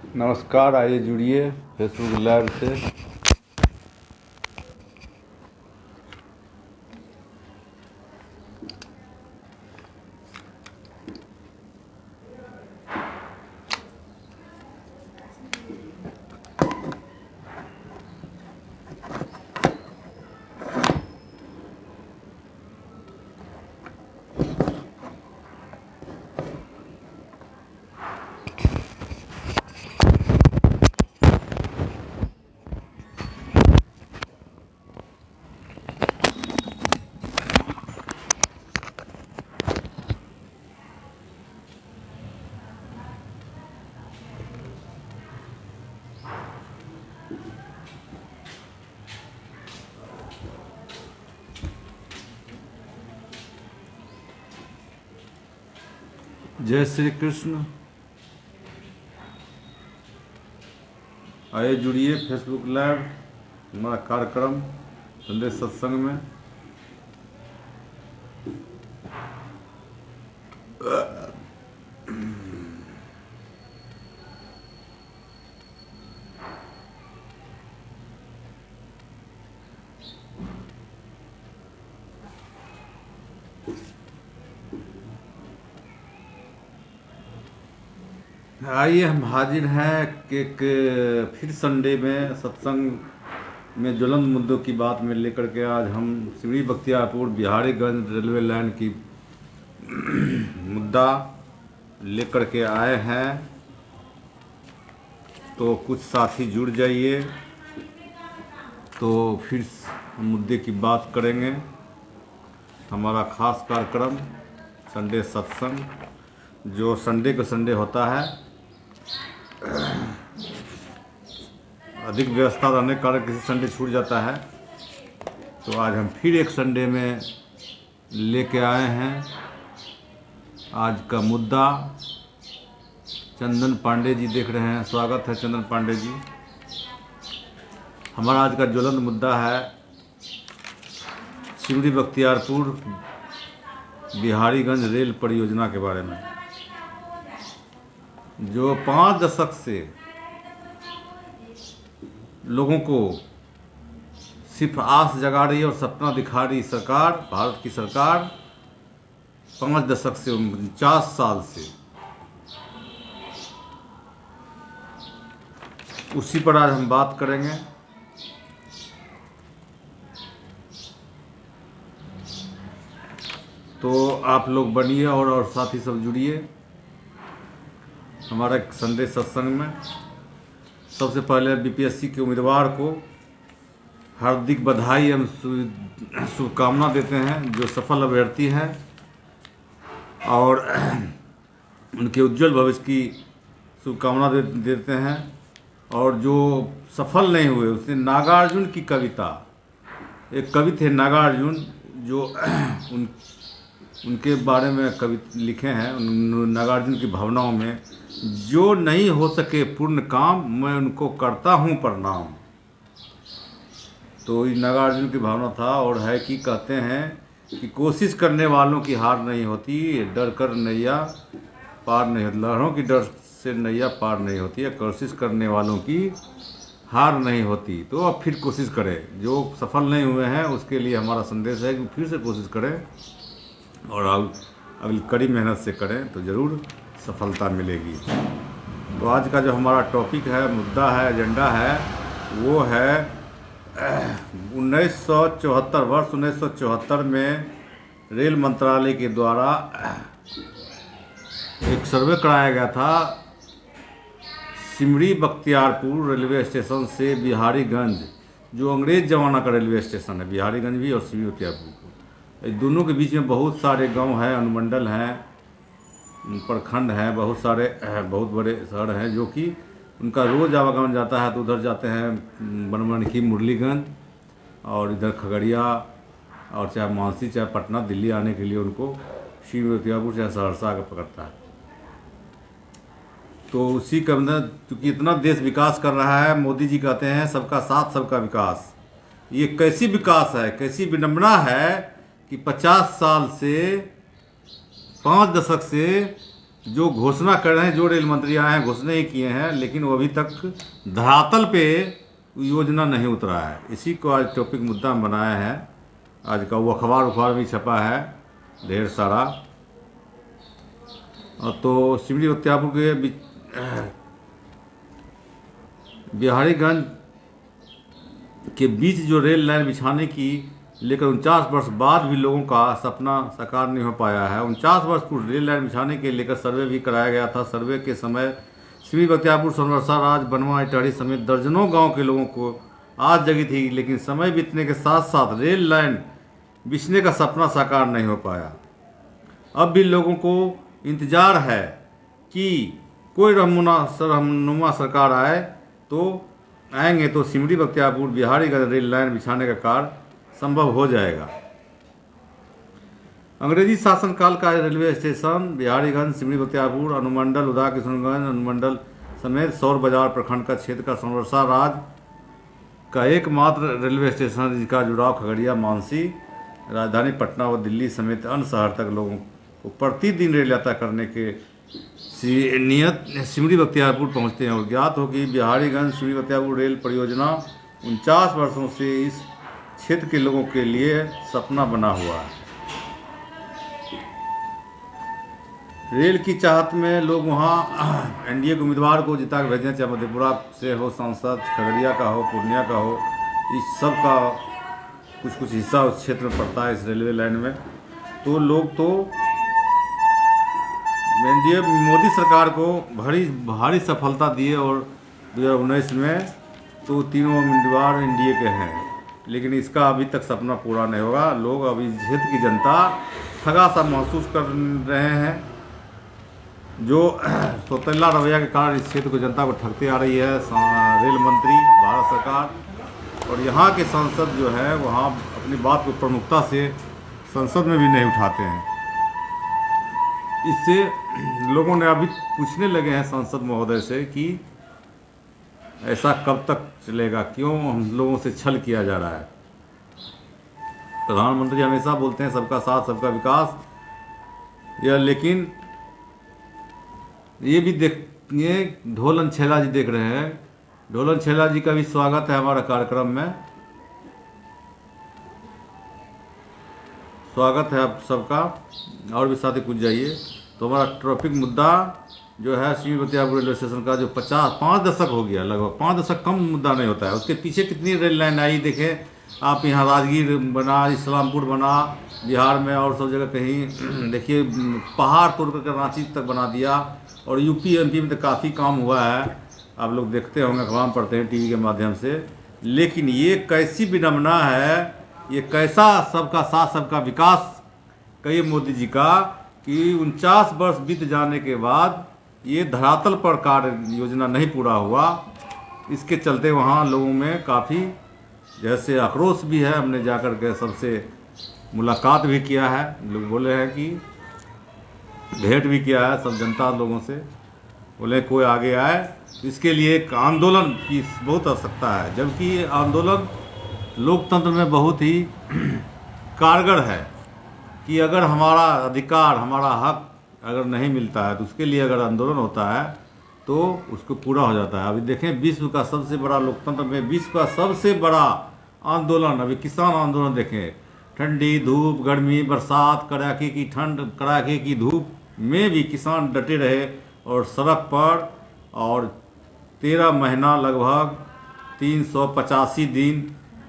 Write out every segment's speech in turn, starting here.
नमस्कार, आइए जुड़िए फेसबुक लाइव से। जय श्री कृष्ण। आइए जुड़िए फेसबुक लाइव हमारा कार्यक्रम संदेश सत्संग में। आइए हम हाजिर हैं कि फिर संडे में सत्संग में ज्वलंत मुद्दों की बात में लेकर के आज हम सिमरी बख्तियारपुर बिहारीगंज रेलवे लाइन की मुद्दा लेकर के आए हैं। तो कुछ साथी जुड़ जाइए तो फिर मुद्दे की बात करेंगे। हमारा खास कार्यक्रम संडे सत्संग जो संडे को संडे होता है, अधिक व्यवस्था रहने के कारण किसी संडे छूट जाता है, तो आज हम फिर एक संडे में लेके आए हैं। आज का मुद्दा चंदन पांडे जी देख रहे हैं, स्वागत है चंदन पांडे जी। हमारा आज का ज्वलंत मुद्दा है सिमरी बख्तियारपुर बिहारीगंज रेल परियोजना के बारे में, जो 5 दशक से लोगों को सिर्फ आस जगा रही है और सपना दिखा रही सरकार, भारत की सरकार 5 दशक से 49 साल से। उसी पर आज हम बात करेंगे। तो आप लोग बनिए और साथी सब जुड़िए हमारा संदेश सत्संग में। सबसे पहले बीपीएससी के उम्मीदवार को हार्दिक बधाई एवं शुभकामना देते हैं जो सफल अभ्यर्थी हैं, और उनके उज्जवल भविष्य की शुभकामना देते हैं। और जो सफल नहीं हुए उसने नागार्जुन की कविता, एक कवि थे नागार्जुन जो उनके बारे में कवि लिखे हैं। नागार्जुन की भावनाओं में, जो नहीं हो सके पूर्ण काम मैं उनको करता हूँ प्रणाम। तो ये नागार्जुन की भावना था और है कि कहते हैं कि कोशिश करने वालों की हार नहीं होती, डर कर नैया पार नहीं होती, लहरों की डर से नैया पार नहीं होती है, कोशिश करने वालों की हार नहीं होती। तो अब फिर कोशिश करें, जो सफल नहीं हुए हैं उसके लिए हमारा संदेश है कि फिर से कोशिश करें और अगली कड़ी मेहनत से करें तो ज़रूर सफलता मिलेगी। तो आज का जो हमारा टॉपिक है, मुद्दा है, एजेंडा है, वो है 1974 वर्ष 1974 में रेल मंत्रालय के द्वारा एक सर्वे कराया गया था सिमरी बख्तियारपुर रेलवे स्टेशन से बिहारीगंज, जो अंग्रेज ज़माना का रेलवे स्टेशन है, बिहारीगंज भी और सिमरी बख्तियारपुर, इस दोनों के बीच में बहुत सारे गांव हैं, अनुमंडल हैं, प्रखंड हैं, बहुत सारे बहुत बड़े शहर हैं जो कि उनका रोज़ आवागमन जाता है। तो उधर जाते हैं बनमनखी, मुरलीगंज और इधर खगड़िया, और चाहे मानसी चाहे पटना दिल्ली आने के लिए उनको सिमरी बख्तियारपुर चाहे सहरसा का पकड़ता है। तो उसी का मतलब, क्योंकि इतना देश विकास कर रहा है, मोदी जी कहते हैं सबका साथ सबका विकास। ये कैसी विकास है, कैसी विडंबना है कि 50 साल से 5 दशक से जो घोषणा कर रहे हैं, जो रेल मंत्री आए हैं घोषणा ही किए हैं, लेकिन वो अभी तक धरातल पे योजना नहीं उतरा है। इसी को आज टॉपिक मुद्दा में बनाया है। आज का वो अखबार भी छपा है ढेर सारा। तो सिमरी बख्तियारपुर के बिहारीगंज के बीच जो रेल लाइन बिछाने की लेकर 49 वर्ष बाद भी लोगों का सपना साकार नहीं हो पाया है। 49 वर्ष पूर्व रेल लाइन बिछाने के लेकर सर्वे भी कराया गया था। सर्वे के समय सिमरी बख्तियारपुर, सोनवर्षा, राज, बनवा, इटाढ़ी समेत दर्जनों गांव के लोगों को आज जगी थी, लेकिन समय बीतने के साथ साथ रेल लाइन बिछने का सपना साकार नहीं हो पाया। अब भी लोगों को इंतजार है कि कोई रहनुमा सरकार आएंगे तो सिमरी बख्तियारपुर बिहारीगंज रेल लाइन बिछाने का कार्य संभव हो जाएगा। अंग्रेजी शासनकाल का रेलवे स्टेशन बिहारीगंज, सिमरी बख्तियारपुर अनुमंडल, उदा किशनगंज अनुमंडल समेत सौर बाजार प्रखंड का क्षेत्र का सोनवर्षा राज का एकमात्र रेलवे स्टेशन, जिसका जुड़ाव खगड़िया, मानसी, राजधानी पटना व दिल्ली समेत अन्य शहर तक लोगों को प्रतिदिन रेल यात्रा करने के नियत सिमरी बख्तियारपुर पहुंचते हैं। और ज्ञात हो कि बिहारीगंज सिमरी बख्तियारपुर रेल परियोजना 49 वर्षों से इस क्षेत्र के लोगों के लिए सपना बना हुआ है। रेल की चाहत में लोग वहाँ एनडीए के उम्मीदवार को जिता के भेजें, चाहे मधेपुरा से हो सांसद, खगड़िया का हो, पूर्णिया का हो, इस सब का कुछ हिस्सा उस क्षेत्र में पड़ता है इस रेलवे लाइन में। तो लोग तो एनडीए मोदी सरकार को भारी सफलता दिए और 2019 में तो तीनों उम्मीदवार एनडीए के हैं, लेकिन इसका अभी तक सपना पूरा नहीं होगा। लोग अभी क्षेत्र की जनता ठगा सा महसूस कर रहे हैं, जो सौतेला रवैया के कारण इस क्षेत्र को जनता को ठगते आ रही है रेल मंत्री, भारत सरकार। और यहाँ के सांसद जो है वहाँ अपनी बात को प्रमुखता से संसद में भी नहीं उठाते हैं। इससे लोगों ने अभी पूछने लगे हैं सांसद महोदय से कि ऐसा कब तक चलेगा, क्यों हम लोगों से छल किया जा रहा है। प्रधानमंत्री हमेशा बोलते हैं सबका साथ सबका विकास, लेकिन ये भी देखिए ढोलन छेला जी देख रहे हैं। ढोलन छेला जी का भी स्वागत है हमारा कार्यक्रम में। स्वागत है आप सबका। और भी साथी कुछ जाइए। तो हमारा टॉपिक मुद्दा जो है सिमरी बख्तियारपुर रेलवे स्टेशन का, जो 5 दशक हो गया, लगभग 5 दशक कम मुद्दा नहीं होता है। उसके पीछे कितनी रेल लाइन आई देखें आप। यहाँ राजगीर बना, इस्लामपुर बना बिहार में, और सब जगह कहीं देखिए पहाड़ तोड़ कर रांची तक बना दिया। और यूपी एमपी में तो काफ़ी काम हुआ है, आप लोग देखते होंगे, अखबार पढ़ते हैं टीवी के माध्यम से। लेकिन ये कैसी विडम्बना है, ये कैसा सबका साथ सबका विकास कहिए मोदी जी का, कि 49 वर्ष बीत जाने के बाद ये धरातल पर कार्य योजना नहीं पूरा हुआ। इसके चलते वहाँ लोगों में काफ़ी जैसे आक्रोश भी है। हमने जाकर के सबसे मुलाकात भी किया है, लोग बोले हैं कि भेंट भी किया है सब जनता लोगों से, बोले कोई आगे आए। इसके लिए एक आंदोलन की बहुत आवश्यकता है, जबकि ये आंदोलन लोकतंत्र में बहुत ही कारगर है कि अगर हमारा अधिकार, हमारा हक अगर नहीं मिलता है तो उसके लिए अगर आंदोलन होता है तो उसको पूरा हो जाता है। अभी देखें विश्व का सबसे बड़ा लोकतंत्र में विश्व का सबसे बड़ा आंदोलन अभी किसान आंदोलन देखें। ठंडी धूप, गर्मी, बरसात, कड़ाके की ठंड, कड़ाके की धूप में भी किसान डटे रहे और सड़क पर, और 13 महीना लगभग 385 दिन।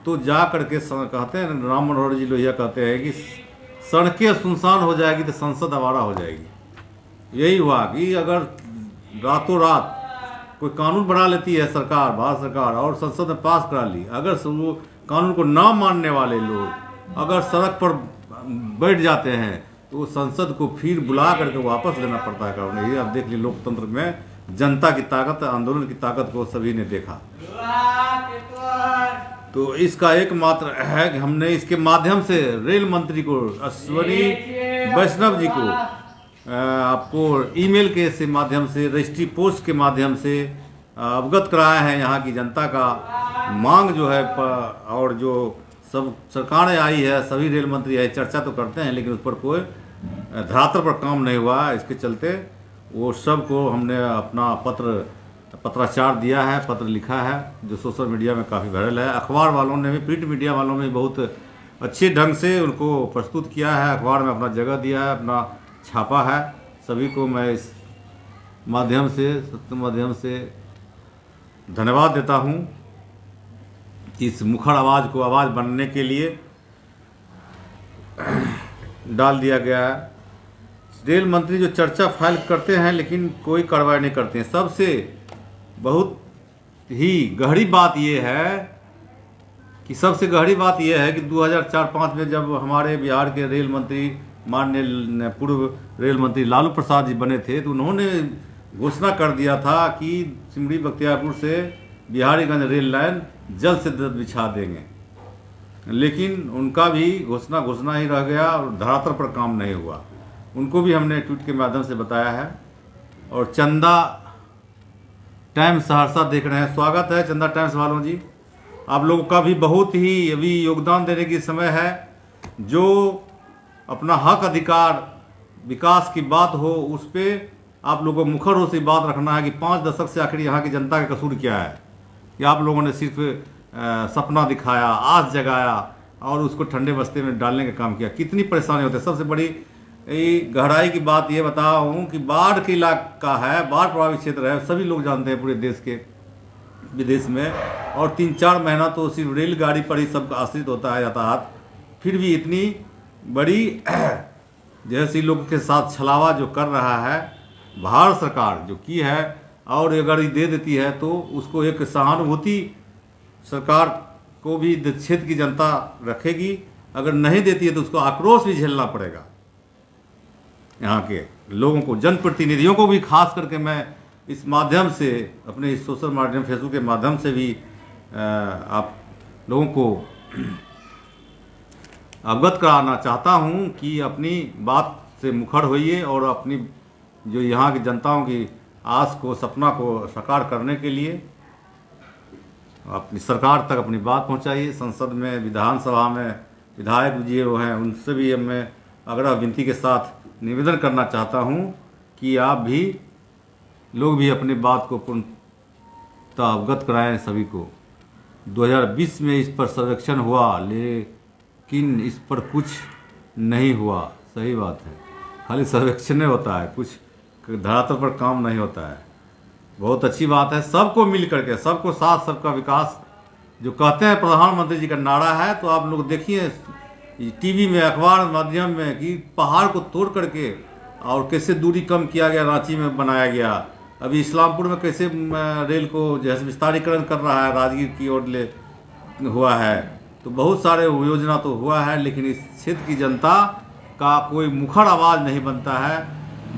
तो जा करके कहते हैं राम मनोहर जी लोहिया कहते हैं कि सड़कें सुनसान हो जाएगी तो संसद आवारा हो जाएगी। यही हुआ कि अगर रातों रात कोई कानून बना लेती है सरकार, भारत सरकार, और संसद में पास करा ली, अगर वो कानून को ना मानने वाले लोग अगर सड़क पर बैठ जाते हैं तो संसद को फिर बुला करके वापस लेना पड़ता है कानून। ये आप देख लीजिए लोकतंत्र में जनता की ताकत, आंदोलन की ताकत को सभी ने देखा। तो इसका एकमात्र है कि हमने इसके माध्यम से रेल मंत्री को, अश्विनी वैष्णव जी को, आपको ईमेल के से माध्यम से, रजिस्ट्री पोस्ट के माध्यम से अवगत कराया है यहाँ की जनता का मांग जो है। और जो सब सरकारें आई है, सभी रेल मंत्री आए, चर्चा तो करते हैं लेकिन उस पर कोई धरातल पर काम नहीं हुआ। इसके चलते वो सब को हमने अपना पत्राचार दिया है, पत्र लिखा है, जो सोशल मीडिया में काफ़ी वायरल है। अखबार वालों ने भी, प्रिंट मीडिया वालों ने बहुत अच्छे ढंग से उनको प्रस्तुत किया है, अखबार में अपना जगह दिया है, अपना छापा है। सभी को मैं इस माध्यम से, सत्य माध्यम से धन्यवाद देता हूँ कि इस मुखर आवाज़ को आवाज़ बनने के लिए डाल दिया गया है। रेल मंत्री जो चर्चा फाइल करते हैं लेकिन कोई कार्रवाई नहीं करते हैं। सबसे बहुत ही गहरी बात यह है कि कि 2004-05 में जब हमारे बिहार के रेल मंत्री माननीय पूर्व रेल मंत्री लालू प्रसाद जी बने थे, तो उन्होंने घोषणा कर दिया था कि सिमरी बख्तियारपुर से बिहारीगंज रेल लाइन जल्द से जल्द बिछा देंगे। लेकिन उनका भी घोषणा ही रह गया और धरातल पर काम नहीं हुआ। उनको भी हमने ट्वीट के माध्यम से बताया है। और चंदा टाइम्स सहरसा देख रहे हैं, स्वागत है चंदा टाइम्स वालों जी। आप लोगों का भी बहुत ही अभी योगदान देने की समय है। जो अपना हक अधिकार विकास की बात हो, उस पर आप लोगों को मुखर हो से बात रखना है कि 5 दशक से आखिर यहाँ की जनता का कसूर क्या है कि आप लोगों ने सिर्फ सपना दिखाया, आस जगाया और उसको ठंडे बस्ते में डालने का काम किया। कितनी परेशानी होती है। सबसे बड़ी गहराई की बात ये बता रहा हूँ कि बाढ़ के इलाका है, बाढ़ प्रभावित क्षेत्र है, सभी लोग जानते हैं पूरे देश के विदेश में। और 3-4 महीना तो सिर्फ रेलगाड़ी पर ही सब आश्रित होता है यातायात। फिर भी इतनी बड़ी जैसे लोगों के साथ छलावा जो कर रहा है भारत सरकार जो की है, और अगर ये दे देती है तो उसको एक सहानुभूति सरकार को भी क्षेत्र की जनता रखेगी। अगर नहीं देती है तो उसको आक्रोश भी झेलना पड़ेगा। यहाँ के लोगों को, जनप्रतिनिधियों को भी खास करके मैं इस माध्यम से, अपने इस सोशल माध्यम फेसबुक के माध्यम से भी आप लोगों को अवगत कराना चाहता हूँ कि अपनी बात से मुखर होइए और अपनी जो यहाँ की जनताओं की आस को, सपना को साकार करने के लिए अपनी सरकार तक अपनी बात पहुँचाइए। संसद में, विधानसभा में विधायक जो हैं उनसे भी मैं आग्रह विनती के साथ निवेदन करना चाहता हूँ कि आप भी लोग भी अपनी बात को पूर्णतः अवगत कराएं सभी को। 2020 में इस पर सर्वेक्षण हुआ लेकिन इस पर कुछ नहीं हुआ। सही बात है, खाली सर्वेक्षण होता है, कुछ धरातल पर काम नहीं होता है। बहुत अच्छी बात है। सबको मिल करके, सबको साथ, सबका विकास जो कहते हैं प्रधानमंत्री जी का नारा है। तो आप लोग देखिए टीवी में, अखबार माध्यम में कि पहाड़ को तोड़ करके और कैसे दूरी कम किया गया, रांची में बनाया गया। अभी इस्लामपुर में कैसे रेल को जैसे विस्तारीकरण कर रहा है, राजगीर की ओर ले हुआ है। तो बहुत सारे योजना तो हुआ है, लेकिन इस क्षेत्र की जनता का कोई मुखर आवाज़ नहीं बनता है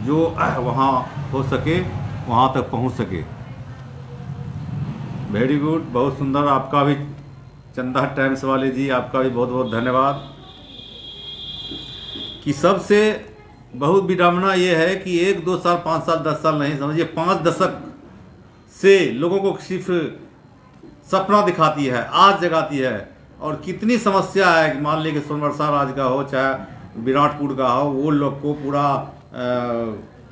जो वहाँ हो सके, वहाँ तक पहुँच सके। वेरी गुड, बहुत सुंदर। आपका भी चंदा टाइम्स वाले जी, आपका भी बहुत बहुत धन्यवाद। कि सबसे बहुत विडम्बना ये है कि 1, 2 साल, 5 साल, 10 साल नहीं, समझिए 5 दशक से लोगों को सिर्फ सपना दिखाती है, आज जगाती है। और कितनी समस्या है कि मान लीजिए कि सोनवर्षा राज का हो चाहे विराटपुर का हो, वो लोग को पूरा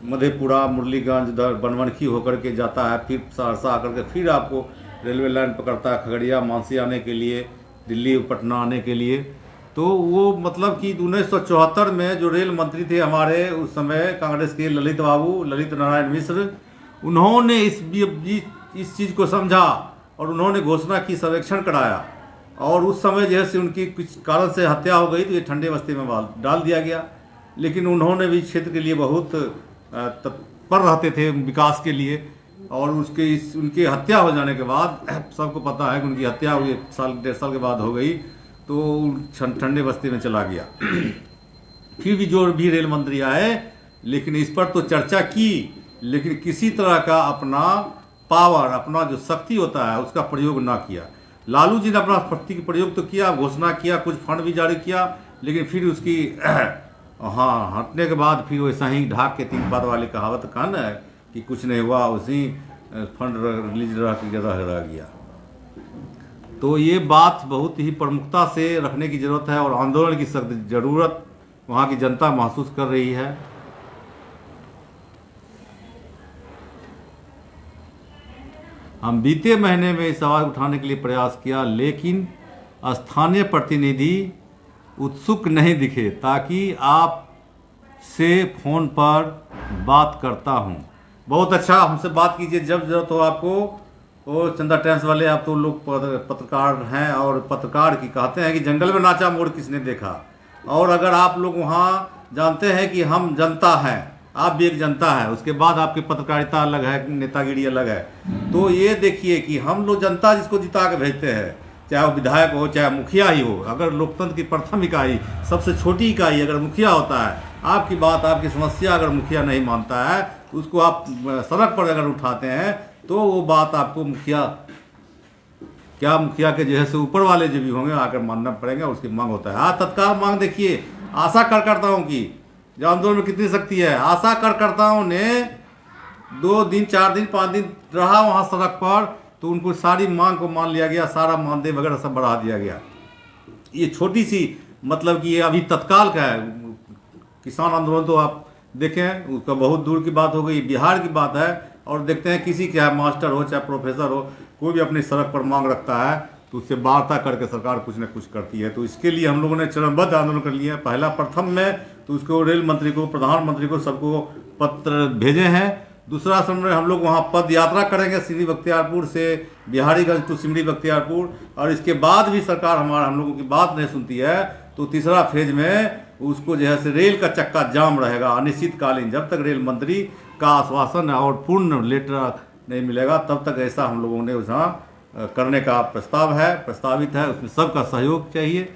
मधेपुरा, मुरलीगंज, बनमनखी होकर के जाता है, फिर सहरसा आकर के फिर आपको रेलवे लाइन पकड़ता है खगड़िया, मानसी आने के लिए, दिल्ली पटना आने के लिए। तो वो मतलब कि 1974 में जो रेल मंत्री थे हमारे उस समय कांग्रेस के ललित नारायण मिश्र, उन्होंने इस चीज़ को समझा और उन्होंने घोषणा की, सर्वेक्षण कराया। और उस समय जैसे उनकी कुछ कारण से हत्या हो गई तो ये ठंडे बस्ती में डाल दिया गया। लेकिन उन्होंने भी क्षेत्र के लिए बहुत तत्पर रहते थे विकास के लिए। और उनकी हत्या हो जाने के बाद, सबको पता है कि उनकी हत्या हुई 1-1.5 साल के बाद हो गई, तो ठंडे बस्ती में चला गया। फिर भी जो भी रेल मंत्री आए, लेकिन इस पर तो चर्चा की, लेकिन किसी तरह का अपना पावर, अपना जो शक्ति होता है उसका प्रयोग ना किया। लालू जी ने अपना शक्ति का प्रयोग तो किया, घोषणा किया, कुछ फंड भी जारी किया, लेकिन फिर उसकी हाँ हटने के बाद फिर वैसा ही ढाक के 3 बात वाली कहावत कान है कि कुछ नहीं हुआ, उसी फंड रिलीज रह गया। तो ये बात बहुत ही प्रमुखता से रखने की ज़रूरत है और आंदोलन की सख्त ज़रूरत वहाँ की जनता महसूस कर रही है। हम बीते महीने में इस आवाज़ उठाने के लिए प्रयास किया, लेकिन स्थानीय प्रतिनिधि उत्सुक नहीं दिखे, ताकि आप से फ़ोन पर बात करता हूं। बहुत अच्छा, हमसे बात कीजिए जब जरूरत हो आपको। वो चंदा टाइम्स वाले, आप तो लोग पत्रकार हैं, और पत्रकार की कहते हैं कि जंगल में नाचा मोर किसने देखा। और अगर आप लोग वहाँ जानते हैं कि हम जनता हैं, आप भी एक जनता है, उसके बाद आपकी पत्रकारिता अलग है, नेतागिरी अलग है, तो ये देखिए कि हम लोग जनता जिसको जिता के भेजते हैं, चाहे वो विधायक हो चाहे मुखिया ही हो, अगर लोकतंत्र की प्रथम इकाई, सबसे छोटी इकाई अगर मुखिया होता है, आपकी बात, आपकी समस्या अगर मुखिया नहीं मानता है, तो उसको आप सड़क पर अगर उठाते हैं, तो वो बात आपको मुखिया के जो है से ऊपर वाले जो भी होंगे आकर मानना पड़ेगा, उसकी मांग होता है। हाँ, तत्काल मांग देखिए, आशा कार्यकर्ताओं की जो आंदोलन में कितनी शक्ति है। आशा कार्यकर्ताओं ने 2 दिन 4 दिन 5 दिन रहा वहाँ सड़क पर, तो उनको सारी मांग को मान लिया गया, सारा मानदेय वगैरह सब बढ़ा दिया गया। ये छोटी सी मतलब कि ये अभी तत्काल का है। किसान आंदोलन तो आप देखें, उसका बहुत दूर की बात हो गई, बिहार की बात है। और देखते हैं किसी चाहे मास्टर हो चाहे प्रोफेसर हो, कोई भी अपनी सड़क पर मांग रखता है तो उससे वार्ता करके सरकार कुछ न कुछ करती है। तो इसके लिए हम लोगों ने चरणबद्ध आंदोलन कर लिया है। पहला प्रथम में तो उसको रेल मंत्री को, प्रधानमंत्री को, सबको पत्र भेजे हैं। दूसरा समय हम लोग वहाँ पद यात्रा करेंगे सिमरी बख्तियारपुर से बिहारीगंज टू सिमरी बख्तियारपुर, और इसके बाद भी सरकार हम लोगों की बात नहीं सुनती है, तो तीसरा फेज में उसको जो है से रेल का चक्का जाम रहेगा अनिश्चितकालीन, जब तक रेल मंत्री का आश्वासन और पूर्ण लेटर नहीं मिलेगा तब तक ऐसा हम लोगों ने वहाँ करने का प्रस्तावित है। उसमें सबका सहयोग चाहिए,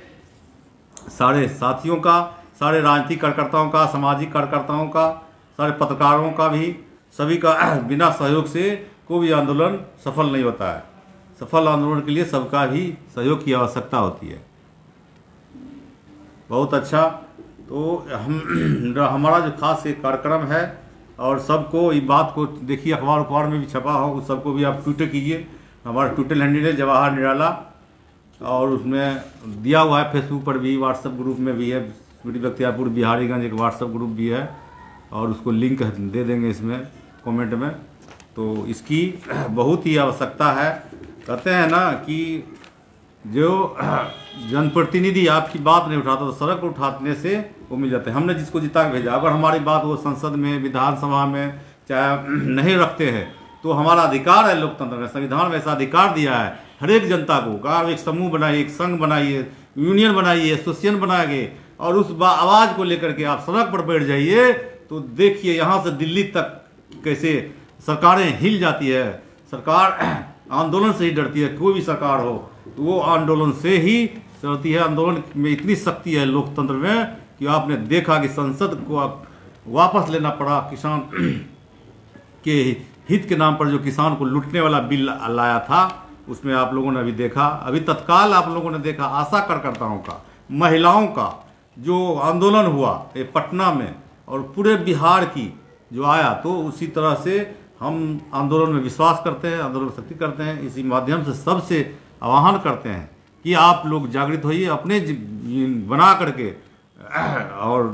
सारे साथियों का, सारे राजनीतिक कार्यकर्ताओं का, सामाजिक कार्यकर्ताओं का, सारे पत्रकारों का भी, सभी का। बिना सहयोग से कोई भी आंदोलन सफल नहीं होता है। सफल आंदोलन के लिए सबका भी सहयोग की आवश्यकता होती है। बहुत अच्छा, तो हमारा जो खास एक कार्यक्रम है, और सबको इस बात को देखिए, अखबार में भी छपा हो, उस सबको भी आप ट्विटर कीजिए। हमारा ट्विटर हैंडल है जवाहर निराला, और उसमें दिया हुआ है, फेसबुक पर भी, व्हाट्सएप ग्रुप में भी है, सिमरी बख्तियारपुर बिहारीगंज एक व्हाट्सएप ग्रुप भी है, और उसको लिंक दे देंगे इसमें कमेंट में। तो इसकी बहुत ही आवश्यकता है। कहते हैं ना कि जो जनप्रतिनिधि आपकी बात नहीं उठाता, तो सड़क पर उठाने से वो मिल जाते हैं। हमने जिसको जिता के भेजा, अगर हमारी बात वो संसद में, विधानसभा में चाहे नहीं रखते हैं, तो हमारा अधिकार है, लोकतंत्र में, संविधान में ऐसा अधिकार दिया है हर एक जनता को। आप एक समूह बनाइए, एक संघ बनाइए, यूनियन बनाइए, एसोसिएशन बनाइए, और उस आवाज़ को लेकर के आप सड़क पर बैठ जाइए, तो देखिए यहाँ से दिल्ली तक कैसे सरकारें हिल जाती है। सरकार आंदोलन से ही डरती है, कोई भी सरकार हो तो वो आंदोलन से ही डरती है। आंदोलन में इतनी शक्ति है लोकतंत्र में कि आपने देखा कि संसद को वापस लेना पड़ा किसान के हित के नाम पर, जो किसान को लूटने वाला बिल लाया था, उसमें आप लोगों ने अभी देखा, अभी तत्काल आप लोगों ने देखा आशा कार्यकर्ताओं का, महिलाओं का जो आंदोलन हुआ ये पटना में और पूरे बिहार की जो आया, तो उसी तरह से हम आंदोलन में विश्वास करते हैं, आंदोलन में शक्ति करते हैं। इसी माध्यम से सबसे आह्वान करते हैं कि आप लोग जागृत होइए, अपने बना करके और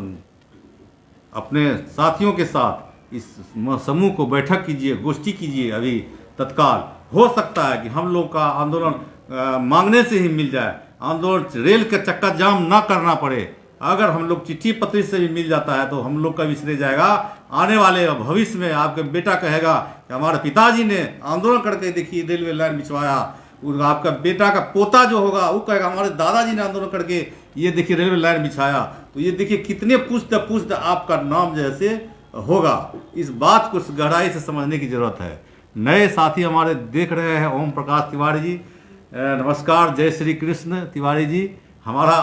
अपने साथियों के साथ इस समूह को बैठक कीजिए, गोष्ठी कीजिए। अभी तत्काल हो सकता है कि हम लोग का आंदोलन मांगने से ही मिल जाए, आंदोलन रेल का चक्का जाम ना करना पड़े। अगर हम लोग चिट्ठी पत्री से भी मिल जाता है तो हम लोग का भी श्रेय जाएगा। आने वाले भविष्य में आपके बेटा कहेगा कि हमारे पिताजी ने आंदोलन करके देखिए रेलवे लाइन बिछवाया, आपका बेटा का पोता जो होगा वो कहेगा हमारे दादाजी ने आंदोलन करके ये देखिए रेलवे लाइन बिछाया। तो ये देखिए कितने पुष्ट आपका नाम जैसे होगा। इस बात को गहराई से समझने की जरूरत है। नए साथी हमारे देख रहे हैं, ओम प्रकाश तिवारी जी नमस्कार, जय श्री कृष्ण तिवारी जी। हमारा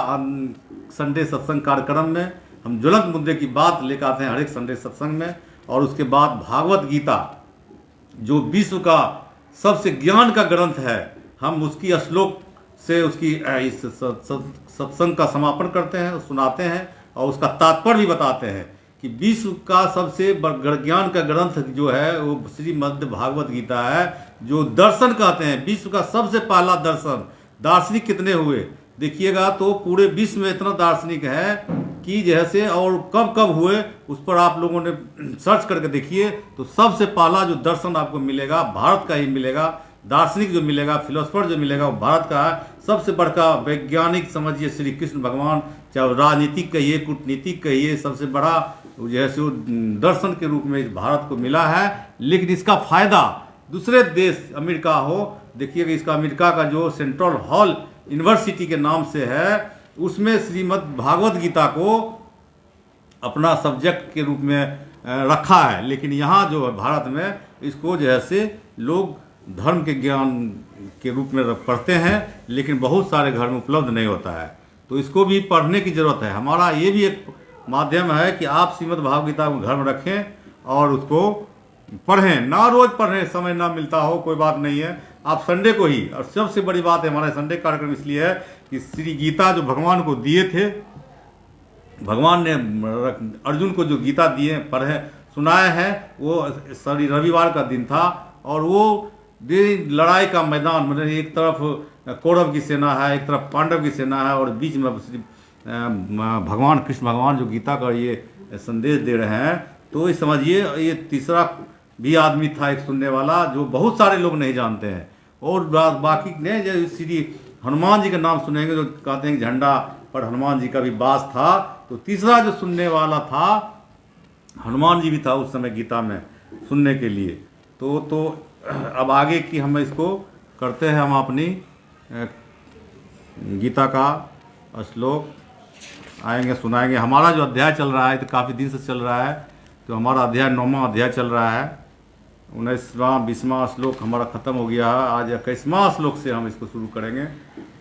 संडे सत्संग कार्यक्रम में हम ज्वलंत मुद्दे की बात लेकर आते हैं हर एक संडे सत्संग में, और उसके बाद भागवत गीता जो विश्व का सबसे ज्ञान का ग्रंथ है, हम उसकी श्लोक से उसकी इस सत्संग का समापन करते हैं, सुनाते हैं और उसका तात्पर्य भी बताते हैं कि विश्व का सबसे ज्ञान का ग्रंथ जो है वो श्रीमद् भागवत गीता है, जो दर्शन कहते हैं। विश्व का सबसे पहला दर्शन, दार्शनिक कितने हुए देखिएगा, तो पूरे विश्व में इतना दार्शनिक है कि जैसे, और कब कब हुए उस पर आप लोगों ने सर्च करके देखिए, तो सबसे पहला जो दर्शन आपको मिलेगा भारत का ही मिलेगा, दार्शनिक जो मिलेगा, फिलोसफर जो मिलेगा, वो भारत का है। सबसे बड़का वैज्ञानिक समझिए श्री कृष्ण भगवान, चाहे राजनीतिक कहिए, कूटनीतिक कहिए, सबसे बड़ा जैसे वो दर्शन के रूप में भारत को मिला है। लेकिन इसका फायदा दूसरे देश, अमेरिका हो, देखिए कि इसका अमेरिका का जो सेंट्रल हॉल यूनिवर्सिटी के नाम से है, उसमें श्रीमद् भागवत गीता को अपना सब्जेक्ट के रूप में रखा है। लेकिन यहाँ जो है भारत में इसको जो है से लोग धर्म के ज्ञान के रूप में पढ़ते हैं, लेकिन बहुत सारे घर में उपलब्ध नहीं होता है। तो इसको भी पढ़ने की ज़रूरत है। हमारा ये भी एक माध्यम है कि आप श्रीमद् भागवत गीता को घर में रखें और उसको पढ़ें। ना रोज़ पढ़ें, समय ना मिलता हो कोई बात नहीं है, आप संडे को ही। और सबसे बड़ी बात है हमारा संडे कार्यक्रम इसलिए है कि श्री गीता जो भगवान को दिए थे, भगवान ने अर्जुन को जो गीता दिए, पढ़े, सुनाए हैं, वो सॉरी रविवार का दिन था। और वो लड़ाई का मैदान, मतलब एक तरफ कौरव की सेना है, एक तरफ पांडव की सेना है, और बीच में भगवान कृष्ण भगवान जो गीता का ये संदेश दे रहे हैं। तो ये समझिए ये तीसरा भी आदमी था एक सुनने वाला, जो बहुत सारे लोग नहीं जानते हैं। और बाकी ने जो श्री हनुमान जी का नाम सुनेंगे, जो कहते हैं कि झंडा पर हनुमान जी का भी वास था। तो तीसरा जो सुनने वाला था, हनुमान जी भी था उस समय गीता में सुनने के लिए। तो अब आगे की हम इसको करते हैं, हम अपनी गीता का श्लोक आएंगे, सुनाएंगे। हमारा जो अध्याय चल रहा है, तो काफ़ी दिन से चल रहा है, तो हमारा अध्याय 9वां अध्याय चल रहा है। 19वां 20वां श्लोक हमारा ख़त्म हो गया है। आज 21वां श्लोक से हम इसको शुरू करेंगे।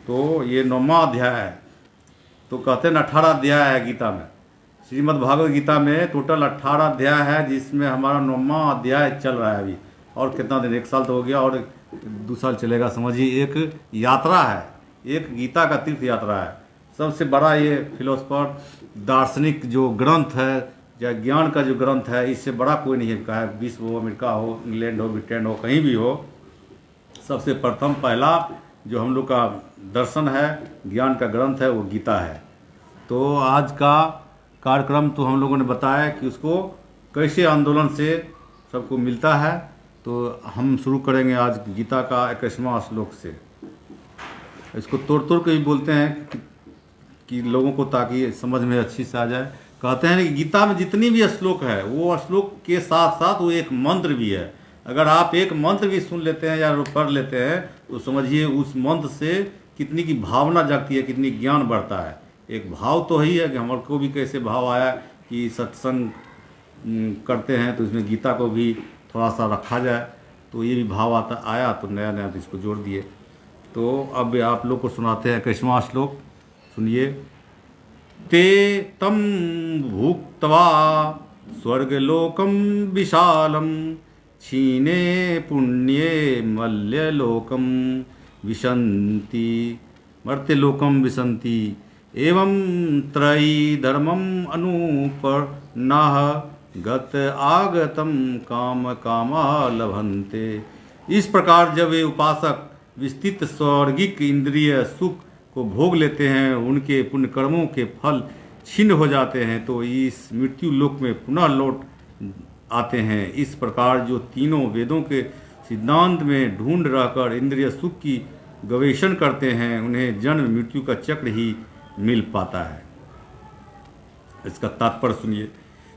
तो ये 9वां अध्याय है। तो कहते हैं 18 अध्याय है गीता में। श्रीमद् भागवत गीता में टोटल 18 अध्याय है, जिसमें हमारा 9वां अध्याय चल रहा है अभी। और कितना दिन, 1 साल तो हो गया, और 2 साल चलेगा। समझिए एक यात्रा है, एक गीता का तीर्थ यात्रा है। सबसे बड़ा ये फिलोसफर दार्शनिक जो ग्रंथ है, या ज्ञान का जो ग्रंथ है, इससे बड़ा कोई नहीं है। चाहे विश्व हो, अमेरिका हो, इंग्लैंड हो, ब्रिटेन हो, कहीं भी हो, सबसे प्रथम पहला जो हम लोग का दर्शन है, ज्ञान का ग्रंथ है, वो गीता है। तो आज का कार्यक्रम तो हम लोगों ने बताया कि उसको कैसे आंदोलन से सबको मिलता है। तो हम शुरू करेंगे आज गीता का 21वां श्लोक से। इसको तोड़ तोड़ के भी बोलते हैं कि लोगों को, ताकि समझ में अच्छी से आ जाए। कहते हैं कि गीता में जितनी भी श्लोक है, वो श्लोक के साथ साथ वो एक मंत्र भी है। अगर आप एक मंत्र भी सुन लेते हैं या पढ़ लेते हैं, तो समझिए उस मंत्र से कितनी की भावना जागती है, कितनी ज्ञान बढ़ता है। एक भाव तो ही है कि हमारे को भी कैसे भाव आया कि सत्संग करते हैं, तो इसमें गीता को भी थोड़ा सा रखा जाए। तो ये भी भाव आया, तो नया नया तो इसको जोड़ दिए। तो अब आप लोग को सुनाते हैं 21वां श्लोक, सुनिए। ते तम भुक्त्वा स्वर्गलोकम विशालम क्षीणे पुण्ये मल्यलोकम विशन्ति मर्त्यलोकम विशन्ति एवं त्रयी धर्मम अनुपन्नाः गत आगतम काम कामा लभन्ते। इस प्रकार जब वे उपासक विस्तृत स्वर्गिक इंद्रिय सुख को भोग लेते हैं, उनके पुण्य कर्मों के फल छिन्न हो जाते हैं, तो इस मृत्यु लोक में पुनः लौट आते हैं। इस प्रकार जो तीनों वेदों के सिद्धांत में ढूंढ रहकर इंद्रिय सुख की गवेषण करते हैं, उन्हें जन्म मृत्यु का चक्र ही मिल पाता है। इसका तात्पर्य सुनिए।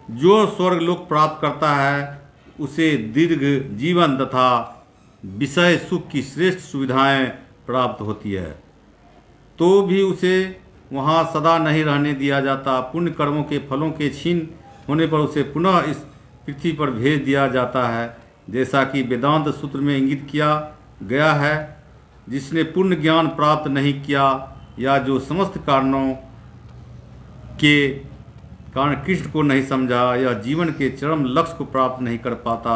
जो स्वर्गलोक प्राप्त करता है, उसे दीर्घ जीवन तथा विषय सुख की श्रेष्ठ सुविधाएं प्राप्त होती है, तो भी उसे वहाँ सदा नहीं रहने दिया जाता। पुण्य कर्मों के फलों के छीन होने पर उसे पुनः इस पृथ्वी पर भेज दिया जाता है, जैसा कि वेदांत सूत्र में इंगित किया गया है। जिसने पुण्य ज्ञान प्राप्त नहीं किया, या जो समस्त कारणों के कारण कृष्ण को नहीं समझा, या जीवन के चरम लक्ष्य को प्राप्त नहीं कर पाता,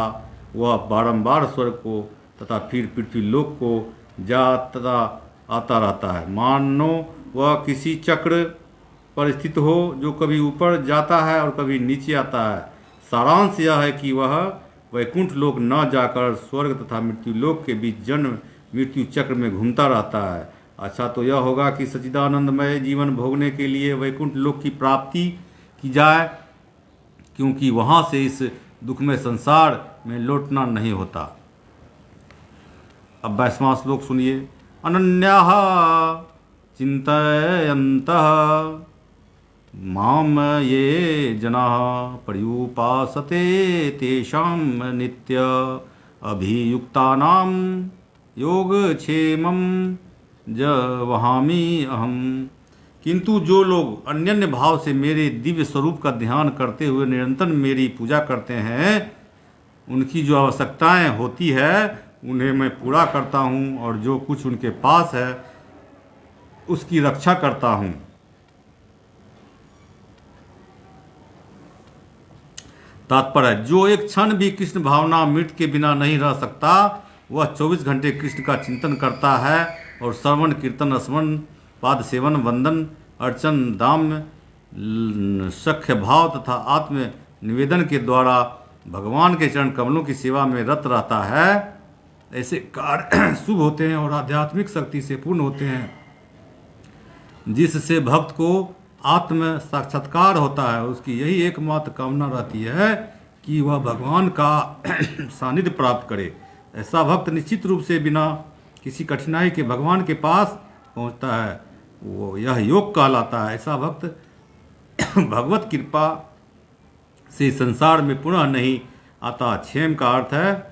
वह बारंबार स्वर्ग को तथा फिर पृथ्वी लोक को जाता आता रहता है। मानो वह किसी चक्र पर स्थित हो, जो कभी ऊपर जाता है और कभी नीचे आता है। सारांश यह है कि वह वैकुंठ लोक न जाकर स्वर्ग तथा मृत्यु लोक के बीच जन्म मृत्यु चक्र में घूमता रहता है। अच्छा, तो यह होगा कि सच्चिदानंदमय जीवन भोगने के लिए वैकुंठ लोक की प्राप्ति की जाए, क्योंकि वहाँ से इस दुखमय संसार में लौटना नहीं होता। अब 22वां श्लोक सुनिए। अनन्याः चिन्तयन्तः माम ये जनाः पर्युपासते तेषां नित्य अभियुक्तानां योगक्षेमं जवहामि अहम्। किंतु जो लोग अन्यन्य भाव से मेरे दिव्य स्वरूप का ध्यान करते हुए निरंतर मेरी पूजा करते हैं, उनकी जो आवश्यकताएं होती है उन्हें मैं पूरा करता हूँ और जो कुछ उनके पास है उसकी रक्षा करता हूँ। तात्पर्य, जो एक क्षण भी कृष्ण भावना मृत के बिना नहीं रह सकता, वह 24 घंटे कृष्ण का चिंतन करता है और श्रवण कीर्तन स्मरण पाद सेवन वंदन अर्चन दाम सख्य भाव तथा आत्म निवेदन के द्वारा भगवान के चरण कमलों की सेवा में रत रहता है। ऐसे कार्य शुभ होते हैं और आध्यात्मिक शक्ति से पूर्ण होते हैं, जिससे भक्त को आत्म साक्षात्कार होता है। उसकी यही एकमात्र कामना रहती है कि वह भगवान का सानिध्य प्राप्त करे। ऐसा भक्त निश्चित रूप से बिना किसी कठिनाई के भगवान के पास पहुंचता है, वो यह योग कहलाता है। ऐसा भक्त भगवत कृपा से संसार में पुनः नहीं आता। क्षेम का अर्थ है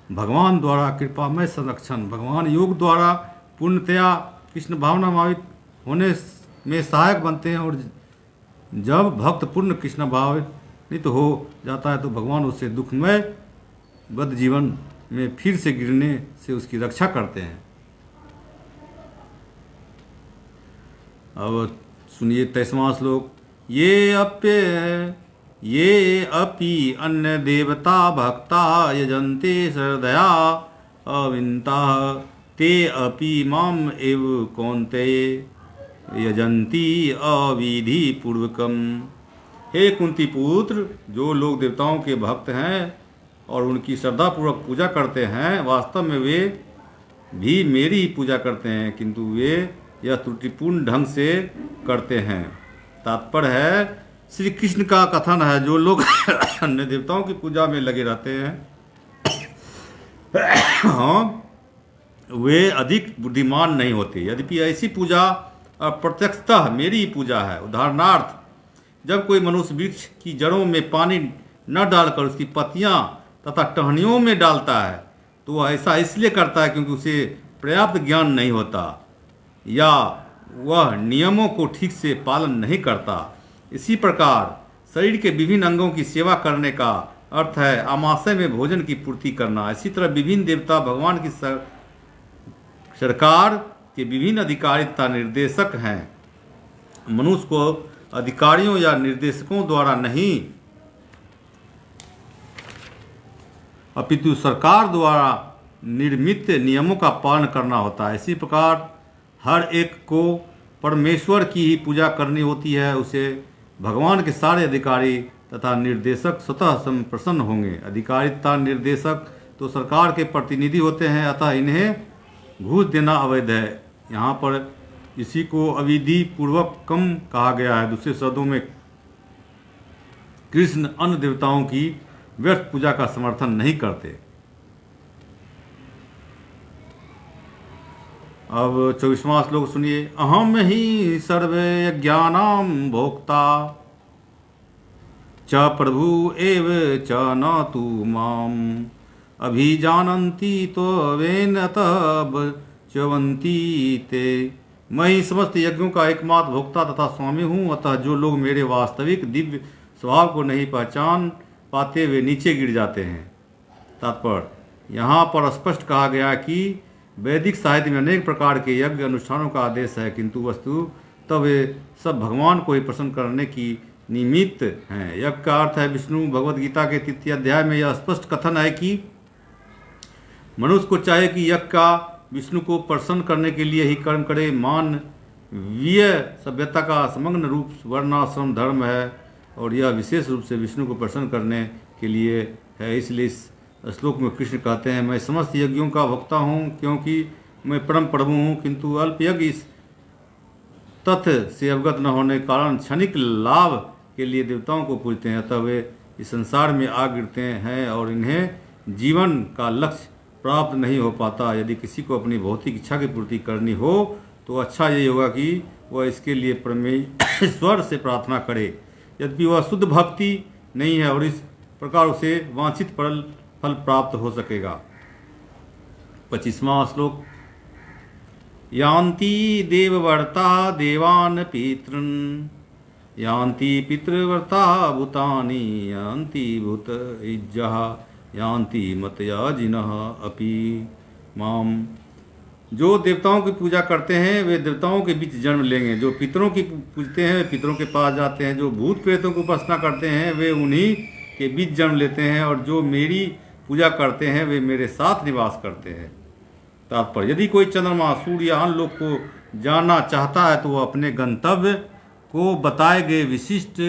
भगवान द्वारा कृपामय संरक्षण। भगवान योग द्वारा पूर्णतया कृष्ण भावना भावित होने में सहायक बनते हैं और जब भक्त पूर्ण कृष्ण भावित हो जाता है तो भगवान उससे दुखमय बद्ध जीवन में फिर से गिरने से उसकी रक्षा करते हैं। अब सुनिए 23वां श्लोक। ये अपि अन्य देवता भक्ता यजन्ते श्रद्धया अविन्ता ते अपि माम एव कौन्तेय यजन्ति अविधि पूर्वकम। हे कुंती पुत्र, जो लोग देवताओं के भक्त हैं और उनकी श्रद्धापूर्वक पूजा करते हैं, वास्तव में वे भी मेरी ही पूजा करते हैं, किंतु वे यह त्रुटिपूर्ण ढंग से करते हैं। तात्पर्य है, श्री कृष्ण का कथन है, जो लोग अन्य देवताओं की पूजा में लगे रहते हैं हाँ, वे अधिक बुद्धिमान नहीं होते। यद्यपि ऐसी पूजा अप्रत्यक्षतः मेरी ही पूजा है। उदाहरणार्थ, जब कोई मनुष्य वृक्ष की जड़ों में पानी न डालकर उसकी पत्तियां तथा टहनियों में डालता है, तो वह ऐसा इसलिए करता है क्योंकि उसे पर्याप्त ज्ञान नहीं होता या वह नियमों को ठीक से पालन नहीं करता। इसी प्रकार शरीर के विभिन्न अंगों की सेवा करने का अर्थ है आमाशय में भोजन की पूर्ति करना। इसी तरह विभिन्न देवता भगवान की सरकार के विभिन्न अधिकारी तथा निर्देशक हैं। मनुष्य को अधिकारियों या निर्देशकों द्वारा नहीं अपितु सरकार द्वारा निर्मित नियमों का पालन करना होता है। इसी प्रकार हर एक को परमेश्वर की ही पूजा करनी होती है। उसे भगवान के सारे अधिकारी तथा निर्देशक स्वतः प्रसन्न होंगे। अधिकारी तथा निर्देशक तो सरकार के प्रतिनिधि होते हैं, अतः इन्हें घूस देना अवैध है। यहाँ पर इसी को अविधि पूर्वक कम कहा गया है। दूसरे शब्दों में कृष्ण अन्य देवताओं की व्यर्थ पूजा का समर्थन नहीं करते। अब 24वां श्लोक सुनिए। अहम ही सर्व यज्ञानां भोक्ता च प्रभु एव च न तु माम अभिजानन्ति त्वेन अतः च्यवन्ति ते। मैं ही समस्त यज्ञों का एकमात्र भोक्ता तथा स्वामी हूँ, अतः जो लोग मेरे वास्तविक दिव्य स्वभाव को नहीं पहचान पाते वे नीचे गिर जाते हैं। तात्पर्य, यहाँ पर स्पष्ट कहा गया कि वैदिक साहित्य में अनेक प्रकार के यज्ञ अनुष्ठानों का आदेश है, किंतु वस्तु तब वे सब भगवान को ही प्रसन्न करने की निमित्त हैं। यज्ञ का अर्थ है विष्णु। भगवद गीता के 3 अध्याय में यह स्पष्ट कथन है कि मनुष्य को चाहे कि यज्ञ का विष्णु को प्रसन्न करने के लिए ही कर्म करे। मानवीय सभ्यता का समग्र रूप वर्णाश्रम धर्म है और यह विशेष रूप से विष्णु को प्रसन्न करने के लिए है। इसलिए इस श्लोक में कृष्ण कहते हैं, मैं समस्त यज्ञों का भोक्ता हूँ क्योंकि मैं परम प्रभु हूँ, किंतु अल्प यज्ञ इस तथ्य से अवगत न होने के कारण क्षणिक लाभ के लिए देवताओं को पूजते हैं, अतः वे इस संसार में आ गिरते हैं और इन्हें जीवन का लक्ष्य प्राप्त नहीं हो पाता। यदि किसी को अपनी भौतिक इच्छा की पूर्ति करनी हो तो अच्छा यही होगा कि वह इसके लिए परमेश्वर से प्रार्थना करे। यद्यपि वह शुद्ध भक्ति नहीं है और इस प्रकार उसे वांछित फल प्राप्त हो सकेगा। 25वां श्लोक। यान्ति देववर्ता देवान् पितॄन् यान्ति पितृवर्ता भूतानि यान्ति भूतैज्यः यान्ति मर्त्याजिनः अपि माम्। जो देवताओं की पूजा करते हैं वे देवताओं के बीच जन्म लेंगे। जो पितरों की पूजते हैं वे पितरों के पास जाते हैं। जो भूत प्रेतों की उपासना करते हैं वे उन्हीं के बीच जन्म लेते हैं। और जो मेरी पूजा करते हैं वे मेरे साथ निवास करते हैं। तात्पर्य, यदि कोई चंद्रमा सूर्य या अन्य लोक को जानना चाहता है तो वह अपने गंतव्य को बताए गए विशिष्ट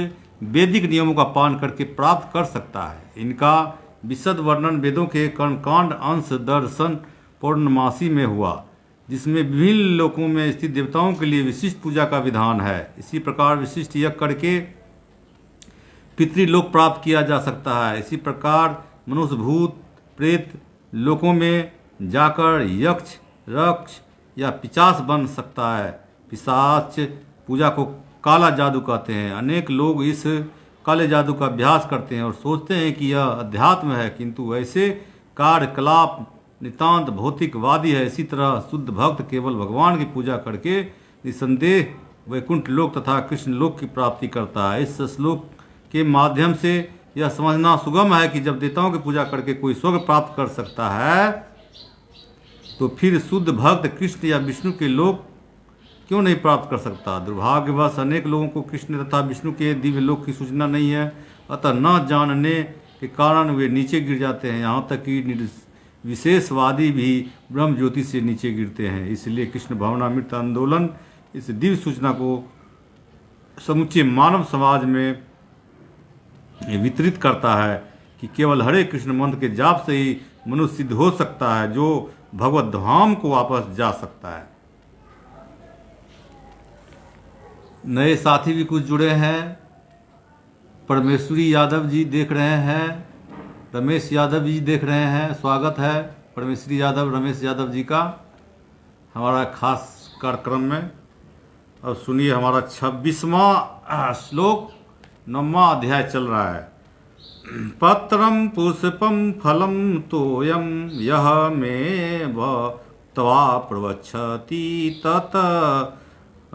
वैदिक नियमों का पालन करके प्राप्त कर सकता है। इनका विशद वर्णन वेदों के कर्मकांड अंश दर्शन पौर्णमासी में हुआ, जिसमें विभिन्न लोकों में स्थित देवताओं के लिए विशिष्ट पूजा का विधान है। इसी प्रकार विशिष्ट यज्ञ करके पितृलोक प्राप्त किया जा सकता है। इसी प्रकार मनुष्य भूत प्रेत लोकों में जाकर यक्ष रक्ष या पिशाच बन सकता है। पिशाच पूजा को काला जादू कहते हैं। अनेक लोग इस काले जादू का अभ्यास करते हैं और सोचते हैं कि यह अध्यात्म है, किंतु ऐसे कार्यकलाप नितांत भौतिकवादी है। इसी तरह शुद्ध भक्त केवल भगवान की पूजा करके निसंदेह वैकुंठ लोक तथा कृष्ण लोक की प्राप्ति करता है। इस श्लोक के माध्यम से यह समझना सुगम है कि जब देवताओं की पूजा करके कोई स्वर्ग प्राप्त कर सकता है तो फिर शुद्ध भक्त कृष्ण या विष्णु के लोक क्यों नहीं प्राप्त कर सकता। दुर्भाग्यवश अनेक लोगों को कृष्ण तथा विष्णु के दिव्य लोक की सूचना नहीं है, अतः न जानने के कारण वे नीचे गिर जाते हैं। यहाँ तक कि विशेषवादी भी ब्रह्म ज्योति से नीचे गिरते हैं। इसलिए कृष्ण भावनामृत आंदोलन इस दिव्य सूचना को समुचे मानव समाज में वितरित करता है कि केवल हरे कृष्ण मंत्र के जाप से ही मनुष्य सिद्ध हो सकता है, जो भगवत धाम को वापस जा सकता है। नए साथी भी कुछ जुड़े हैं। परमेश्वरी यादव जी देख रहे हैं, रमेश यादव जी देख रहे हैं। स्वागत है परमेश्वरी यादव रमेश यादव जी का हमारा खास कार्यक्रम में। अब सुनिए हमारा 26वां श्लोक 9वां अध्याय चल रहा है। पत्रम पुष्पम फलम तोयम यह मे तवा प्रवक्षति तत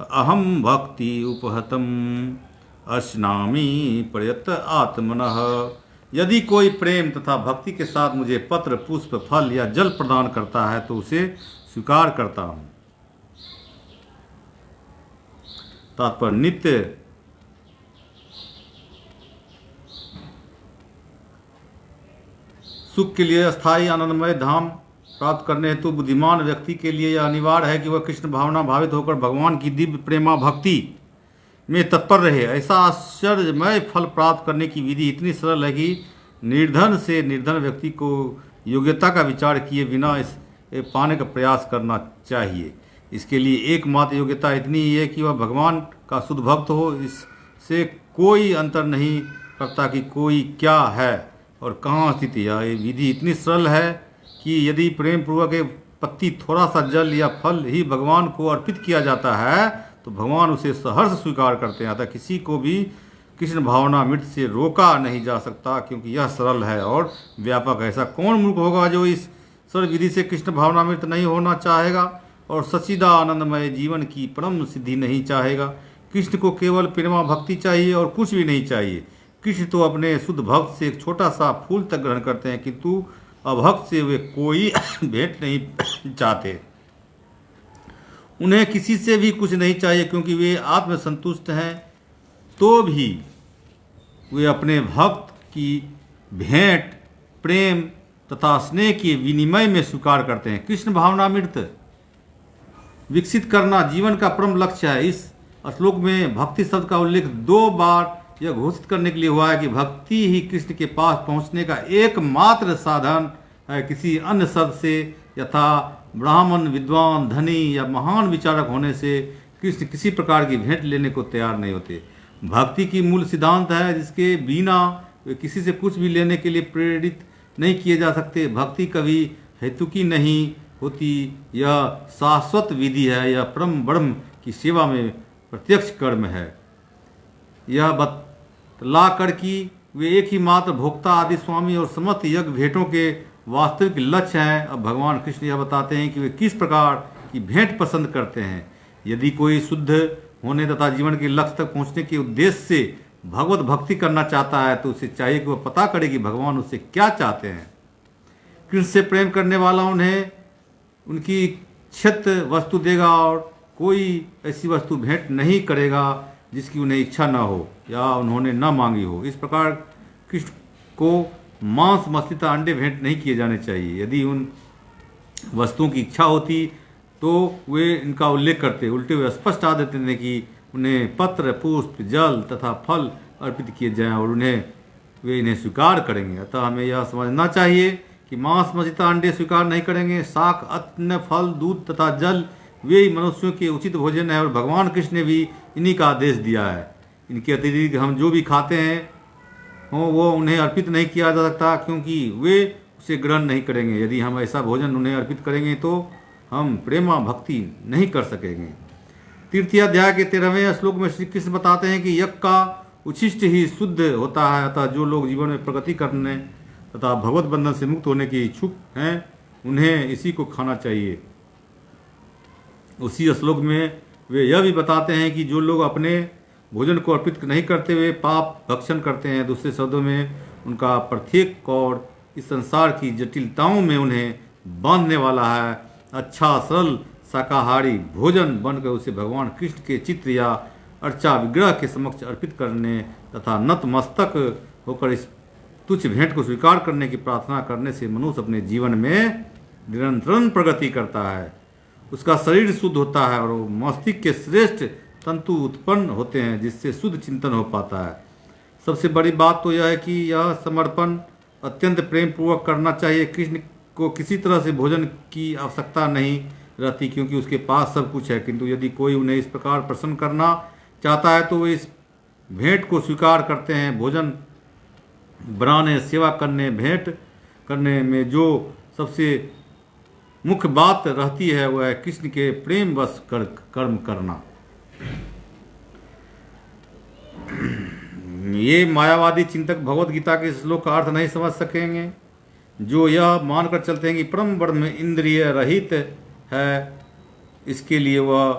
अहम भक्ति उपहतम अश्नामि प्रयत आत्मनः। यदि कोई प्रेम तथा भक्ति के साथ मुझे पत्र पुष्प फल या जल प्रदान करता है तो उसे स्वीकार करता हूँ। तात्पर्य, नित्य सुख के लिए अस्थायी आनंदमय धाम प्राप्त करने हेतु बुद्धिमान व्यक्ति के लिए यह अनिवार्य है कि वह कृष्ण भावना भावित होकर भगवान की दिव्य प्रेमा भक्ति में तत्पर रहे। ऐसा आश्चर्यमय फल प्राप्त करने की विधि इतनी सरल है कि निर्धन से निर्धन व्यक्ति को योग्यता का विचार किए बिना इसे पाने का प्रयास करना चाहिए। इसके लिए एकमात्र योग्यता इतनी ही है कि वह भगवान का शुद्ध भक्त हो। इससे कोई अंतर नहीं करता कि कोई क्या है और कहाँ स्थित है। यह विधि इतनी सरल है कि यदि प्रेम पूर्वक एक पत्ती थोड़ा सा जल या फल ही भगवान को अर्पित किया जाता है तो भगवान उसे सहर्ष स्वीकार करते हैं। अतः किसी को भी कृष्ण भावनामृत से रोका नहीं जा सकता, क्योंकि यह सरल है और व्यापक है। ऐसा कौन मूर्ख होगा जो इस सरल विधि से कृष्ण भावनामृत नहीं होना चाहेगा और सच्चिदानंदमय जीवन की परम सिद्धि नहीं चाहेगा। कृष्ण को केवल प्रेमा भक्ति चाहिए और कुछ भी नहीं चाहिए। कृष्ण तो अपने शुद्ध भक्त से एक छोटा सा फूल तक ग्रहण करते हैं, किंतु अभक्त से वे कोई भेंट नहीं चाहते। उन्हें किसी से भी कुछ नहीं चाहिए, क्योंकि वे आत्मसंतुष्ट हैं। तो भी वे अपने भक्त की भेंट प्रेम तथा स्नेह के विनिमय में स्वीकार करते हैं। कृष्ण भावनामृत विकसित करना जीवन का परम लक्ष्य है। इस श्लोक में भक्ति शब्द का उल्लेख 2 बार यह घोषित करने के लिए हुआ है कि भक्ति ही कृष्ण के पास पहुंचने का एकमात्र साधन है। किसी अन्य शब्द से यथा ब्राह्मण विद्वान धनी या महान विचारक होने से कृष्ण किसी प्रकार की भेंट लेने को तैयार नहीं होते। भक्ति की मूल सिद्धांत है जिसके बिना वे किसी से कुछ भी लेने के लिए प्रेरित नहीं किए जा सकते। भक्ति कभी हेतुकी नहीं होती, यह शाश्वत विधि है, यह परम ब्रह्म की सेवा में प्रत्यक्ष कर्म है। यह बतला कर कि वे एक ही मात्र भोक्ता आदि स्वामी और समस्त यज्ञ भेंटों के वास्तविक लक्ष्य हैं। अब भगवान कृष्ण यह बताते हैं कि वे किस प्रकार की भेंट पसंद करते हैं। यदि कोई शुद्ध होने तथा जीवन के लक्ष्य तक पहुंचने के उद्देश्य से भगवत भक्ति करना चाहता है तो उसे चाहिए कि वह पता करे कि भगवान उससे क्या चाहते हैं। कृष्ण से प्रेम करने वाला उन्हें उनकी इच्छित वस्तु देगा और कोई ऐसी वस्तु भेंट नहीं करेगा जिसकी उन्हें इच्छा न हो या उन्होंने न मांगी हो। इस प्रकार कृष्ण को मांस मछली तथा अंडे भेंट नहीं किए जाने चाहिए। यदि उन वस्तुओं की इच्छा होती तो वे इनका उल्लेख करते, उल्टे वे स्पष्ट आ देते हैं कि उन्हें पत्र, पुष्प, जल तथा फल अर्पित किए जाएं और वे इन्हें स्वीकार करेंगे। अतः हमें यह समझना चाहिए कि मांस मछली तथा अंडे स्वीकार नहीं करेंगे। शाक, अन्न, फल, दूध तथा जल वे ही मनुष्यों के उचित भोजन है और भगवान कृष्ण ने भी इन्हीं का आदेश दिया है। इनके अतिरिक्त हम जो भी खाते हैं वो उन्हें अर्पित नहीं किया जा सकता, क्योंकि वे उसे ग्रहण नहीं करेंगे। यदि हम ऐसा भोजन उन्हें अर्पित करेंगे तो हम प्रेमा भक्ति नहीं कर सकेंगे। तृतीय अध्याय के 13वें श्लोक में श्री कृष्ण बताते हैं कि यज्ञ का उच्छिष्ट ही शुद्ध होता है। अतः जो लोग जीवन में प्रगति करने तथा भगवत बंधन से मुक्त होने के इच्छुक हैं उन्हें इसी को खाना चाहिए। उसी श्लोक में वे यह भी बताते हैं कि जो लोग अपने भोजन को अर्पित नहीं करते वे पाप भक्षण करते हैं। दूसरे शब्दों में उनका प्रत्येक कौर इस संसार की जटिलताओं में उन्हें बांधने वाला है। अच्छा सरल शाकाहारी भोजन बनकर उसे भगवान कृष्ण के चित्र या अर्चा विग्रह के समक्ष अर्पित करने तथा नतमस्तक होकर इस तुच्छ भेंट को स्वीकार करने की प्रार्थना करने से मनुष्य अपने जीवन में निरंतर प्रगति करता है। उसका शरीर शुद्ध होता है और मस्तिष्क के श्रेष्ठ तंतु उत्पन्न होते हैं जिससे शुद्ध चिंतन हो पाता है। सबसे बड़ी बात तो यह है कि यह समर्पण अत्यंत प्रेम पूर्वक करना चाहिए। कृष्ण को किसी तरह से भोजन की आवश्यकता नहीं रहती क्योंकि उसके पास सब कुछ है, किंतु यदि कोई उन्हें इस प्रकार प्रसन्न करना चाहता है तो वे इस भेंट को स्वीकार करते हैं। भोजन बनाने, सेवा करने, भेंट करने में जो सबसे मुख्य बात रहती है वह है कृष्ण के प्रेम वश कर्म करना। ये मायावादी चिंतक भगवत गीता के श्लोक का अर्थ नहीं समझ सकेंगे। जो यह मानकर चलते हैं कि परम ब्रह्म इंद्रिय रहित है, इसके लिए वह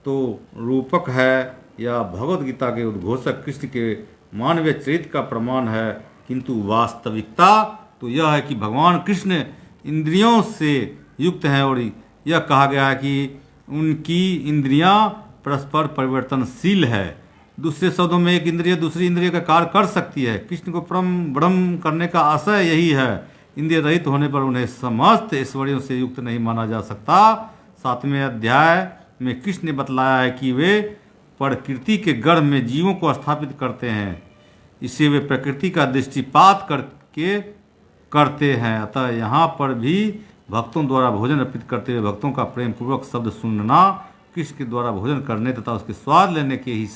तो रूपक है या भगवत गीता के उद्घोषक कृष्ण के मानवीय चरित्र का प्रमाण है, किंतु वास्तविकता तो यह है कि भगवान कृष्ण इंद्रियों से युक्त हैं और यह कहा गया है कि उनकी इंद्रियां परस्पर परिवर्तनशील है। दूसरे शब्दों में एक इंद्रिय दूसरी इंद्रिय का कार्य कर सकती है। कृष्ण को परम ब्रह्म करने का आशय यही है। इंद्रिय रहित होने पर उन्हें समस्त ऐश्वर्यों से युक्त नहीं माना जा सकता। 7वें अध्याय में कृष्ण ने बतलाया है कि वे प्रकृति के गर्भ में जीवों को स्थापित करते हैं, इसे वे प्रकृति का दृष्टिपात करके करते हैं। अतः यहाँ पर भी भक्तों द्वारा भोजन अर्पित करते हुए भक्तों का प्रेम पूर्वक शब्द सुनना कृष्ण के द्वारा भोजन करने तथा उसके स्वाद लेने के ही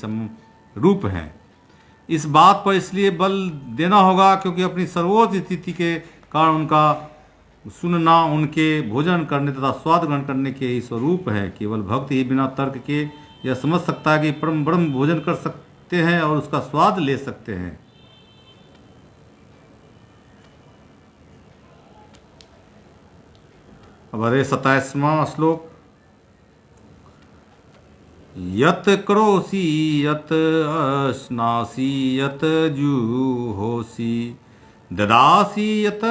रूप हैं। इस बात पर इसलिए बल देना होगा क्योंकि अपनी सर्वोच्च स्थिति के कारण उनका सुनना उनके भोजन करने तथा स्वाद ग्रहण करने के ही स्वरूप है। केवल भक्त ही बिना तर्क के यह समझ सकता है कि परम ब्रह्म भोजन कर सकते हैं और उसका स्वाद ले सकते हैं। अब अरे 27वां श्लोक। यत करोसि यत अश्नासि यत जुहोसि ददासि यत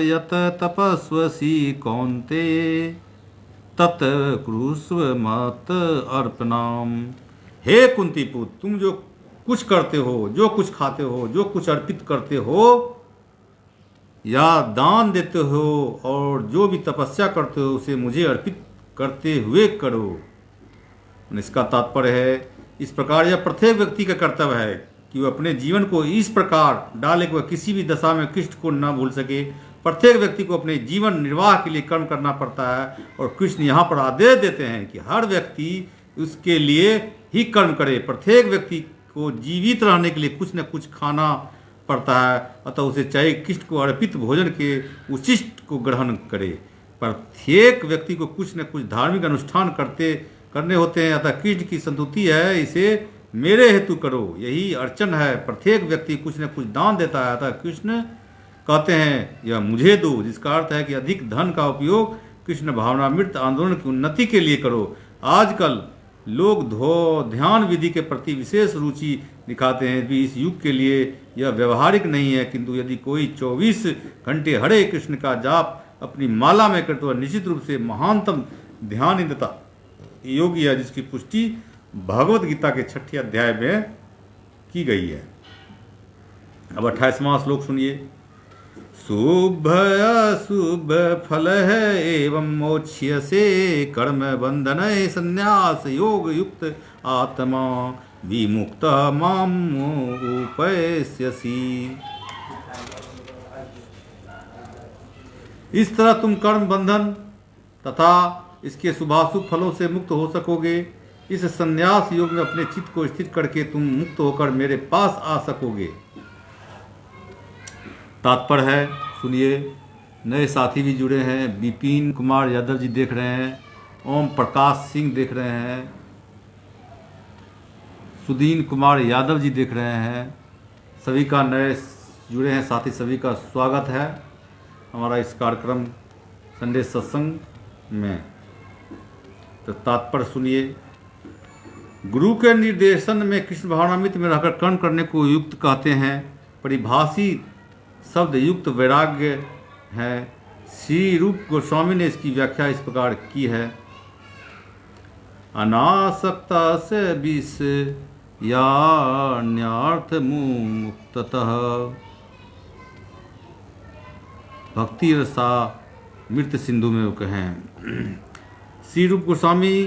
यत तपस्वसि कौन्ते तत् कुरुष्व मत अर्पणम। हे कुंती पुत्र, तुम जो कुछ करते हो, जो कुछ खाते हो, जो कुछ अर्पित करते हो या दान देते हो और जो भी तपस्या करते हो उसे मुझे अर्पित करते हुए करो। इसका तात्पर्य है इस प्रकार यह प्रत्येक व्यक्ति का कर्तव्य है कि वह अपने जीवन को इस प्रकार डाले कि वह किसी भी दशा में कृष्ण को न भूल सके। प्रत्येक व्यक्ति को अपने जीवन निर्वाह के लिए कर्म करना पड़ता है और कृष्ण यहाँ पर आदेश देते हैं कि हर व्यक्ति उसके लिए ही कर्म करे। प्रत्येक व्यक्ति को जीवित रहने के लिए कुछ न कुछ खाना पड़ता है, अतः उसे चाहिए कृष्ण को अर्पित भोजन के उचिष्ट को ग्रहण करे। प्रत्येक व्यक्ति को कुछ न कुछ धार्मिक अनुष्ठान करने होते हैं, अतः कृष्ण की संतुष्टि है इसे मेरे हेतु करो, यही अर्चन है। प्रत्येक व्यक्ति कुछ न कुछ दान देता है, अतः कृष्ण कहते हैं यह मुझे दो, जिसका अर्थ है कि अधिक धन का उपयोग कृष्ण भावनामृत आंदोलन की उन्नति के लिए करो। आजकल लोग ध्यान विधि के प्रति विशेष रुचि दिखाते हैं, भी इस युग के लिए यह व्यवहारिक नहीं है, किंतु यदि कोई 24 घंटे हरे कृष्ण का जाप अपनी माला में करे तो वह निश्चित रूप से महानतम ध्यानता योगी है, जिसकी पुष्टि भगवत गीता के 6 अध्याय में की गई है। अब 28वां श्लोक सुनिए। शुभ अशुभ फल है एवं मोक्ष्य से कर्म बंधन संन्यास योग युक्त आत्मा विमुक्त माम उपैस्यसि। इस तरह तुम कर्म बंधन तथा इसके शुभाशुभ फलों से मुक्त हो सकोगे। इस संन्यास योग में अपने चित्त को स्थिर करके तुम मुक्त होकर मेरे पास आ सकोगे। तात्पर्य है, सुनिए। नए साथी भी जुड़े हैं, विपिन कुमार यादव जी देख रहे हैं, ओम प्रकाश सिंह देख रहे हैं, सुदीन कुमार यादव जी देख रहे हैं। सभी का नए जुड़े हैं साथी, सभी का स्वागत है हमारा इस कार्यक्रम संडे सत्संग में। तो तात्पर्य सुनिए। गुरु के निर्देशन में कृष्ण भावनामृत में रहकर कर्म करने को युक्त कहते हैं। परिभाषी शब्द युक्त वैराग्य है। श्री रूप गोस्वामी ने इसकी व्याख्या इस प्रकार की है। अनासक्ता से विषयान्यार्थ मुक्ततः भक्ति रसा मृत सिंधु में वो कहें। श्री रूप गोस्वामी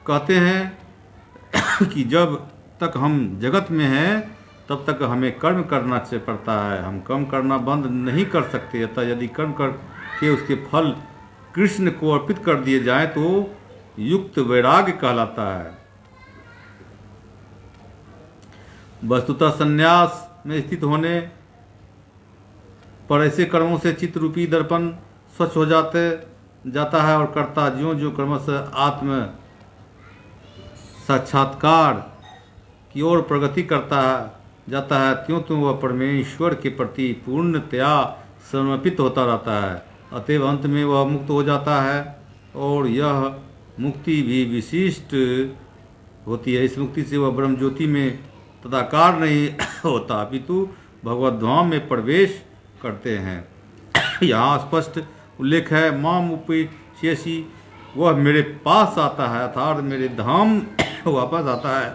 कहते हैं कि जब तक हम जगत में हैं तब तक हमें कर्म करना पड़ता है, हम कर्म करना बंद नहीं कर सकते। अतः यदि कर्म करके उसके फल कृष्ण को अर्पित कर दिए जाएं तो युक्त वैराग्य कहलाता है। वस्तुतः संन्यास में स्थित होने पर ऐसे कर्मों से चित्त रूपी दर्पण स्वच्छ हो जाता है और कर्ता ज्यों ज्यों क्रमशः आत्म साक्षात्कार की ओर प्रगति करता जाता है, त्यों त्यों वह परमेश्वर के प्रति पूर्णतया समर्पित होता रहता है। अतएव अंत में वह मुक्त हो जाता है और यह मुक्ति भी विशिष्ट होती है। इस मुक्ति से वह ब्रह्म ज्योति में तदाकार नहीं होता, अपितु भगवत धाम में प्रवेश करते हैं। यहाँ स्पष्ट उल्लेख है, माम उपैस्यसि, वह मेरे पास आता है अर्थात मेरे धाम वापस आता है।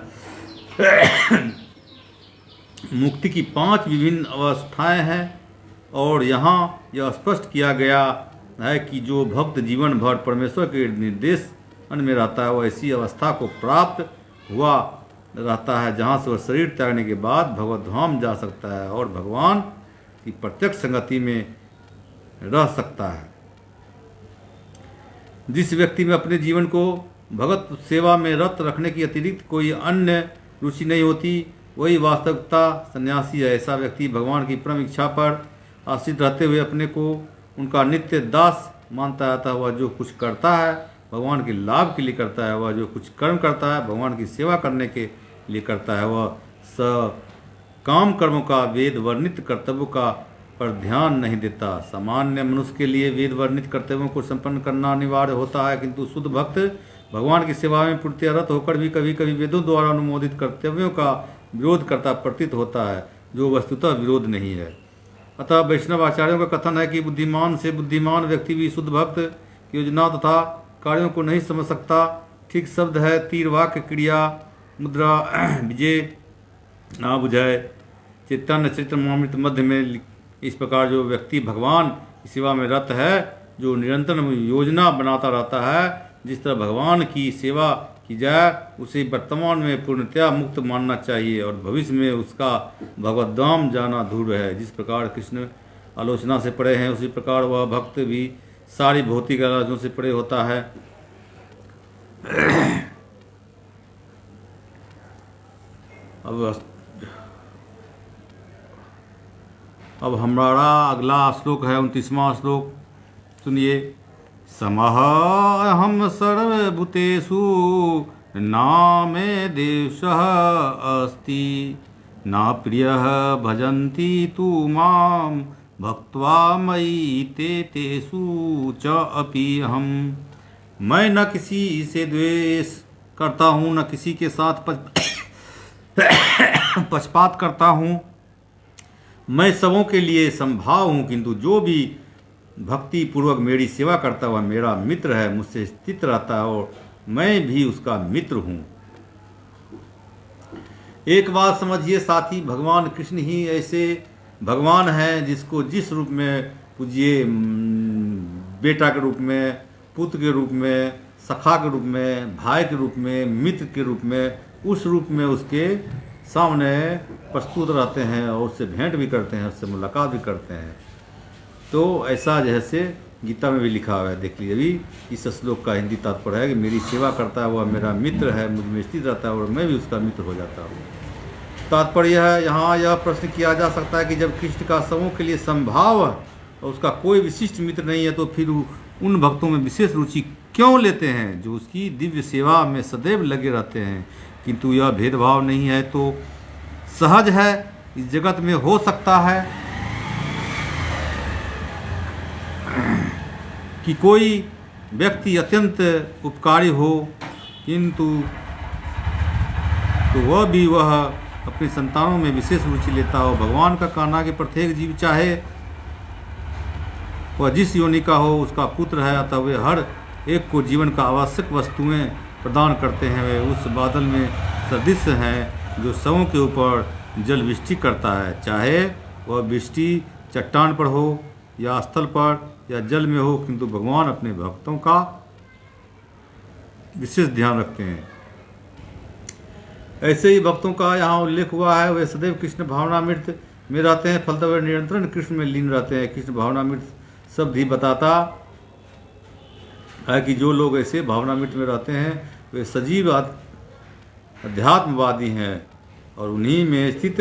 मुक्ति की 5 विभिन्न अवस्थाएं हैं और यहाँ यह स्पष्ट किया गया है कि जो भक्त जीवन भर परमेश्वर के निर्देशन में रहता है वह ऐसी अवस्था को प्राप्त हुआ रहता है जहाँ से वह शरीर त्यागने के बाद भगवत धाम जा सकता है और भगवान की प्रत्यक्ष संगति में रह सकता है। जिस व्यक्ति में अपने जीवन को भगत सेवा में रत रखने की अतिरिक्त कोई अन्य रुचि नहीं होती, वही वास्तविकता सन्यासी है। ऐसा व्यक्ति भगवान की परम इच्छा पर आश्रित रहते हुए अपने को उनका नित्य दास मानता है। वह जो कुछ करता है भगवान के लाभ के लिए करता है, वह जो कुछ कर्म करता है भगवान की सेवा करने के लिए करता है। वह काम कर्मों का वेद वर्णित कर्तव्यों का पर ध्यान नहीं देता। सामान्य मनुष्य के लिए वेद वर्णित कर्तव्यों को संपन्न करना अनिवार्य होता है, किंतु शुद्ध भक्त भगवान की सेवा में पूर्णतया रत होकर भी कभी कभी वेदों द्वारा अनुमोदित कर्तव्यों का विरोध करता प्रतीत होता है, जो वस्तुतः विरोध नहीं है। अतः वैष्णव आचार्यों का कथन है कि बुद्धिमान से बुद्धिमान व्यक्ति भी शुद्ध भक्त की योजना तथा कार्यों को नहीं समझ सकता। ठीक शब्द है तीर वाक्य क्रिया मुद्रा विजय ना बुझाए। चैतन्य चरितमृत मध्य में इस प्रकार जो व्यक्ति भगवान की सेवा में रत है, जो निरंतर योजना बनाता रहता है जिस तरह भगवान की सेवा की जाए, उसे वर्तमान में पूर्णतया मुक्त मानना चाहिए और भविष्य में उसका भगवत धाम जाना ध्रुव है। जिस प्रकार कृष्ण आलोचना से परे हैं उसी प्रकार वह भक्त भी सारी भौतिक आलोचना से परे होता है। अब अब हमारा अगला श्लोक है 29वां श्लोक, सुनिए। समः अहम सर्वभूतेषु न मे देशः अस्ति न प्रियः भजन्ति तु मां भक्त्वा मयि ते तेषु च अपि अहम्। मैं न किसी से द्वेष करता हूँ, न किसी के साथ पक्षपात करता हूँ। मैं सबों के लिए संभाव हूँ, किंतु जो भी भक्ति पूर्वक मेरी सेवा करता हुआ मेरा मित्र है, मुझसे स्थित रहता है और मैं भी उसका मित्र हूँ। एक बात समझिए साथी, भगवान कृष्ण ही ऐसे भगवान हैं जिसको जिस रूप में पूजिए, बेटा के रूप में, पुत्र के रूप में, सखा के रूप में, भाई के रूप में, मित्र के रूप में, उस रूप में उसके सामने प्रस्तुत रहते हैं और उससे भेंट भी करते हैं, उससे मुलाकात भी करते हैं। तो ऐसा जैसे गीता में भी लिखा हुआ है, देख लीजिए। अभी इस श्लोक का हिंदी तात्पर्य है कि मेरी सेवा करता है वह मेरा मित्र है, मुझ में स्थित रहता है और मैं भी उसका मित्र हो जाता हूँ। तात्पर्य है, यहाँ यह प्रश्न किया जा सकता है कि जब कृष्ण का सबों के लिए संभाव है और उसका कोई विशिष्ट मित्र नहीं है, तो फिर उन भक्तों में विशेष रुचि क्यों लेते हैं जो उसकी दिव्य सेवा में सदैव लगे रहते हैं। किंतु यह भेदभाव नहीं है तो सहज है, इस जगत में हो सकता है कि कोई व्यक्ति अत्यंत उपकारी हो, किंतु तो वह अपनी संतानों में विशेष रुचि लेता हो। भगवान का कहना कि प्रत्येक जीव चाहे वह जिस योनि का हो उसका पुत्र है, अतः वे हर एक को जीवन का आवश्यक वस्तुएं प्रदान करते हैं। वे उस बादल में सदृश हैं जो सबों के ऊपर जल वृष्टि करता है, चाहे वह वृष्टि चट्टान पर हो या स्थल पर या जल में हो, किंतु भगवान अपने भक्तों का विशेष ध्यान रखते हैं। ऐसे ही भक्तों का यहाँ उल्लेख हुआ है, वे सदैव कृष्ण भावनामृत में रहते हैं, फलतः वे निरंतर कृष्ण में लीन रहते हैं। कृष्ण भावनामृत शब्द ही बताता है कि जो लोग ऐसे भावनामृत में रहते हैं वे सजीव अध्यात्मवादी हैं और उन्हीं में स्थित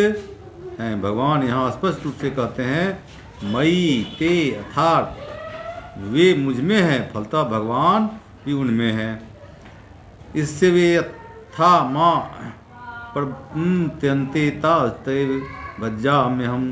हैं। भगवान यहाँ स्पष्ट रूप से कहते हैं मयि ते, अर्थात वे मुझ में हैं, फलतः भगवान भी उनमें हैं। इससे वे यथा माँ पर त्यंते तैव भज्जा में हम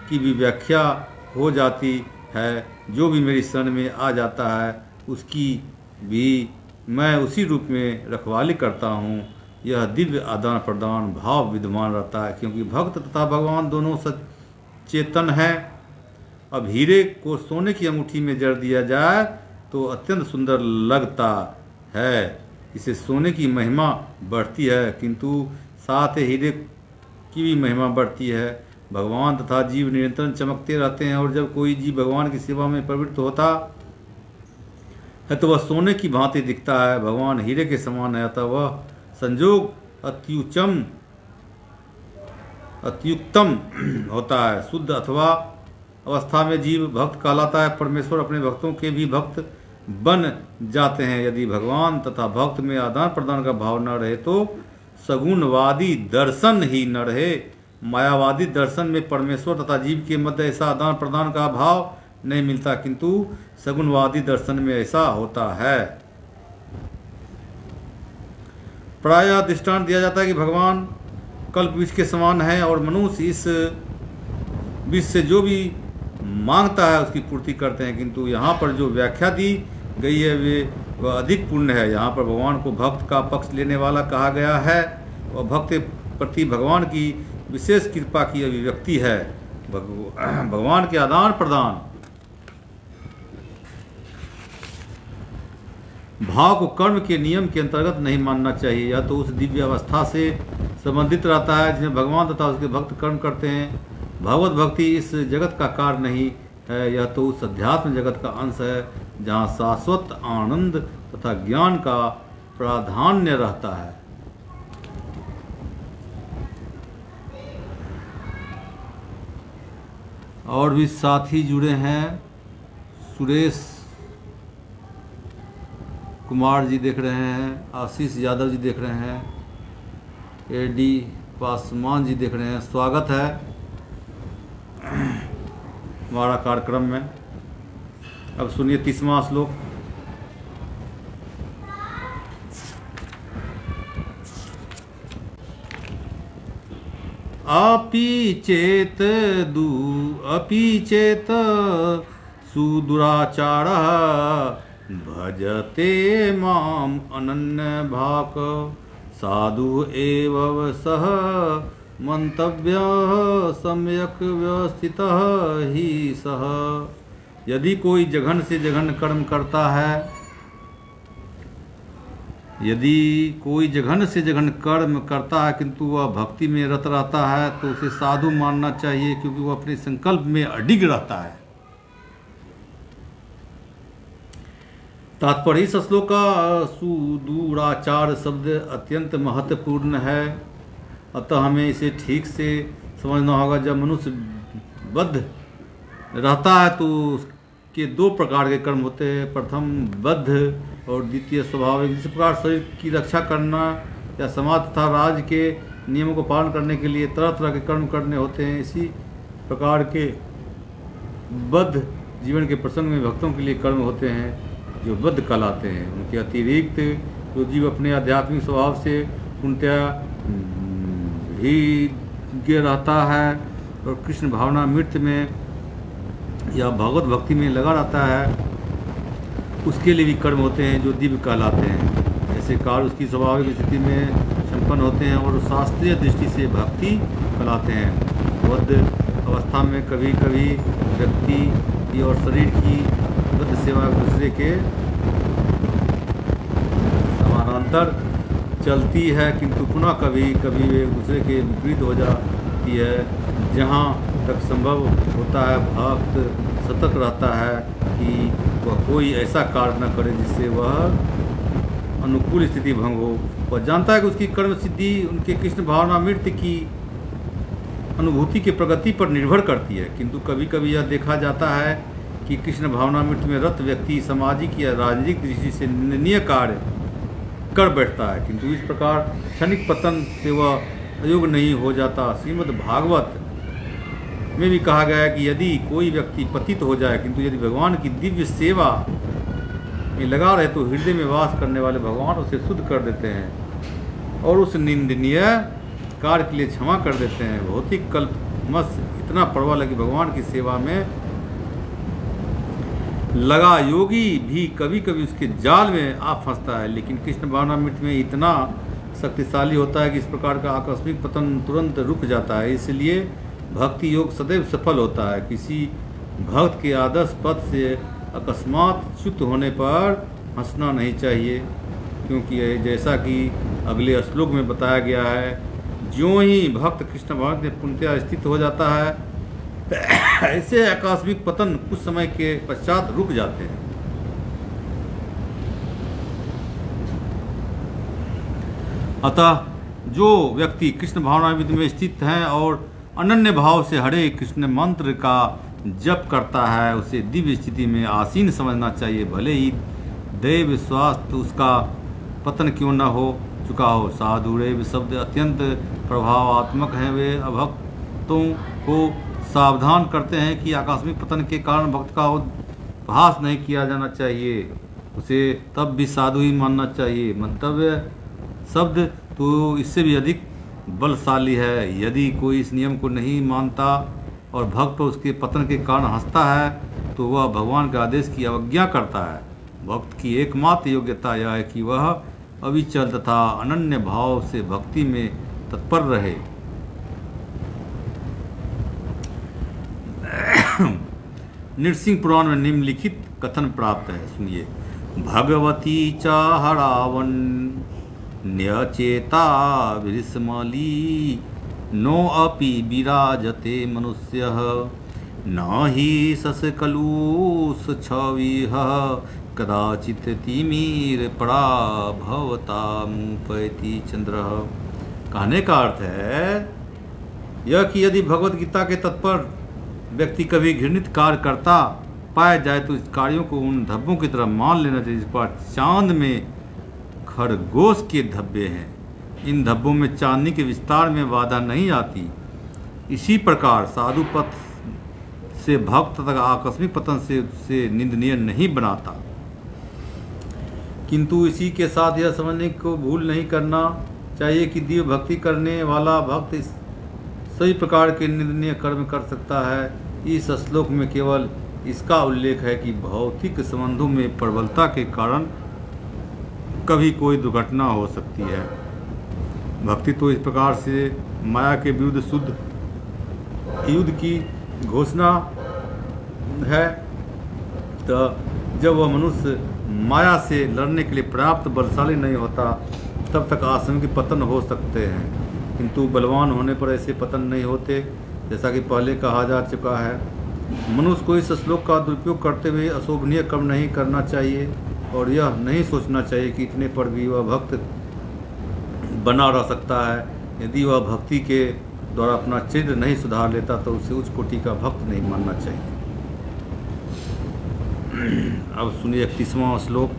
की भी व्याख्या हो जाती है। जो भी मेरी शरण में आ जाता है उसकी भी मैं उसी रूप में रखवाली करता हूँ। यह दिव्य आदान प्रदान भाव विद्यमान रहता है, क्योंकि भक्त तथा भगवान दोनों सचेतन हैं। अब हीरे को सोने की अंगूठी में जड़ दिया जाए तो अत्यंत सुंदर लगता है, इससे सोने की महिमा बढ़ती है, किंतु साथ हीरे की भी महिमा बढ़ती है। भगवान तथा जीव निरंतर चमकते रहते हैं और जब कोई जीव भगवान की सेवा में प्रवृत्त होता है तो वह सोने की भांति दिखता है। भगवान हीरे के समान है, अतः वह संजोग अत्युत्तम होता है। शुद्ध अथवा अवस्था में जीव भक्त कहलाता है। परमेश्वर अपने भक्तों के भी भक्त बन जाते हैं। यदि भगवान तथा भक्त में आदान प्रदान का भाव न रहे तो सगुणवादी दर्शन ही न रहे। मायावादी दर्शन में परमेश्वर तथा जीव के मध्य ऐसा आदान प्रदान का भाव नहीं मिलता, किंतु सगुणवादी दर्शन में ऐसा होता है। प्रायः दृष्टांत दिया जाता है कि भगवान कल्प वृक्ष के समान है और मनुष्य इस वृक्ष से जो भी मांगता है उसकी पूर्ति करते हैं, किंतु यहाँ पर जो व्याख्या दी गई है वह अधिक पूर्ण है। यहाँ पर भगवान को भक्त का पक्ष लेने वाला कहा गया है और भक्त के प्रति भगवान की विशेष कृपा की अभिव्यक्ति है। भगवान के आदान प्रदान भाव को कर्म के नियम के अंतर्गत नहीं मानना चाहिए। या तो उस दिव्य अवस्था से संबंधित रहता है जिसमें भगवान तथा उसके भक्त कर्म करते हैं। भगवत भक्ति इस जगत का कार्य नहीं है, यह तो उस अध्यात्म जगत का अंश है जहाँ शाश्वत आनंद तथा ज्ञान का प्राधान्य रहता है। और भी साथी जुड़े हैं, सुरेश कुमार जी देख रहे हैं, आशीष यादव जी देख रहे हैं, एडी पासवान जी देख रहे हैं, स्वागत है। हमारा कार्यक्रम में। अब सुनिए 30वां श्लोक। अपि चेत सुदुराचारः भजते माम अनन्य भाक साधु एव सह मंतव्यः सम्यक व्यवस्थितः ही सह। यदि कोई जघन से जघन कर्म करता है, यदि कोई जघन से जघन कर्म करता है किंतु वह भक्ति में रत रहता है तो उसे साधु मानना चाहिए, क्योंकि वह अपने संकल्प में अडिग रहता है। तात्पर्य इस श्लोक का सुदूराचार शब्द अत्यंत महत्वपूर्ण है, अतः हमें इसे ठीक से समझना होगा। जब मनुष्य बद्ध रहता है तो उसके दो प्रकार के कर्म होते हैं, प्रथम बद्ध और द्वितीय स्वाभाविक। इस प्रकार शरीर की रक्षा करना या समाज तथा राज्य के नियमों को पालन करने के लिए तरह तरह के कर्म करने होते हैं। इसी प्रकार के बद्ध जीवन के प्रसंग में भक्तों के लिए कर्म होते हैं जो बद्ध कहलाते हैं। उनके अतिरिक्त जो जीव अपने आध्यात्मिक स्वभाव से पूर्णतया ही गिर रहता है और कृष्ण भावना मृत्यु में या भगवत भक्ति में लगा रहता है, उसके लिए भी कर्म होते हैं जो दिव्य कहलाते हैं। ऐसे कार्य उसकी स्वाभाविक स्थिति में संपन्न होते हैं और शास्त्रीय दृष्टि से भक्ति कहलाते हैं। बद्ध अवस्था में कभी कभी व्यक्ति की और शरीर की बद्ध सेवा एक दूसरे के समानांतर चलती है, किंतु पुनः कभी कभी वे एक दूसरे के विपरीत हो जाती है। जहाँ तक संभव होता है भक्त सतर्क रहता है कि वह कोई ऐसा कार्य न करे जिससे वह अनुकूल स्थिति भंग हो। वह जानता है कि उसकी कर्म सिद्धि उनके कृष्ण भावना मृत्यु की अनुभूति के प्रगति पर निर्भर करती है, किंतु कभी कभी यह देखा जाता है कि कृष्ण भावना मृत्यु में रत व्यक्ति सामाजिक या राजनीतिक दृष्टि से निंदनीय कार्य कर बैठता है, किंतु इस प्रकार क्षणिक पतन से वह अयोग्य नहीं हो जाता। श्रीमद् भागवत में भी कहा गया है कि यदि कोई व्यक्ति पतित हो जाए किंतु यदि भगवान की दिव्य सेवा में लगा रहे तो हृदय में वास करने वाले भगवान उसे शुद्ध कर देते हैं और उस निंदनीय कार्य के लिए क्षमा कर देते हैं। भौतिक कल्पमस इतना प्रबल है कि भगवान की सेवा में लगा योगी भी कभी कभी उसके जाल में आ फंसता है, लेकिन कृष्ण भावना मृत्यु में इतना शक्तिशाली होता है कि इस प्रकार का आकस्मिक पतन तुरंत रुक जाता है। इसलिए भक्ति योग सदैव सफल होता है। किसी भक्त के आदर्श पथ से अकस्मात च्युत होने पर हंसना नहीं चाहिए, क्योंकि जैसा कि अगले श्लोक में बताया गया है, ज्यों ही भक्त कृष्ण भाव में पूर्णतया स्थित हो जाता है ऐसे आकस्मिक पतन कुछ समय के पश्चात रुक जाते हैं। अतः जो व्यक्ति कृष्ण भावना में स्थित हैं और अनन्य भाव से हरे कृष्ण मंत्र का जप करता है, उसे दिव्य स्थिति में आसीन समझना चाहिए, भले ही दैव स्वास्थ्य उसका पतन क्यों न हो चुका हो। साधुरेव शब्द अत्यंत प्रभावात्मक हैं। वे अभक्तों को सावधान करते हैं कि आकस्मिक पतन के कारण भक्त का उपहास नहीं किया जाना चाहिए, उसे तब भी साधु ही मानना चाहिए। मंतव्य शब्द तो इससे भी अधिक बलशाली है। यदि कोई इस नियम को नहीं मानता और भक्त उसके पतन के कारण हंसता है तो वह भगवान के आदेश की अवज्ञा करता है। भक्त की एकमात्र योग्यता यह है कि वह अविचल तथा अनन्य भाव से भक्ति में तत्पर रहे। नृसिंह पुराण में निम्नलिखित कथन प्राप्त है, सुनिए। भगवती चाहरावन न्यचेता विस्मली नो अपि विराजते मनुष्यः न हि ससकलूस छविः कदाचित् तिमिर पराभवता मुपैति चंद्रः। कहने का अर्थ है यह कि यदि भगवत गीता के तत्पर व्यक्ति कभी घृणित कार्य करता पाया जाए तो इस कार्यों को उन धब्बों की तरह मान लेना चाहिए जिस पर चांद में खरगोश के धब्बे हैं। इन धब्बों में चांदनी के विस्तार में बाधा नहीं आती। इसी प्रकार साधु पथ उससे भक्त तक आकस्मिक पतन से निंदनीय नहीं बनाता। किंतु इसी के साथ यह समझने को भूल नहीं करना चाहिए कि दिव्य भक्ति करने वाला भक्त इस सभी प्रकार के निंदनीय कर्म कर सकता है। इस श्लोक में केवल इसका उल्लेख है कि भौतिक संबंधों में प्रबलता के कारण कभी कोई दुर्घटना हो सकती है। भक्ति तो इस प्रकार से माया के विरुद्ध शुद्ध युद्ध की घोषणा है। तो जब वह मनुष्य माया से लड़ने के लिए पर्याप्त बलशाली नहीं होता तब तक आकस्मिक पतन हो सकते हैं, किंतु बलवान होने पर ऐसे पतन नहीं होते। जैसा कि पहले कहा जा चुका है, मनुष्य को इस श्लोक का दुरुपयोग करते हुए अशोभनीय कर्म नहीं करना चाहिए और यह नहीं सोचना चाहिए कि इतने पर भी वह भक्त बना रह सकता है। यदि वह भक्ति के द्वारा अपना चरित्र नहीं सुधार लेता तो उसे उच्च कोटि का भक्त नहीं मानना चाहिए। अब सुनिए 31वां श्लोक।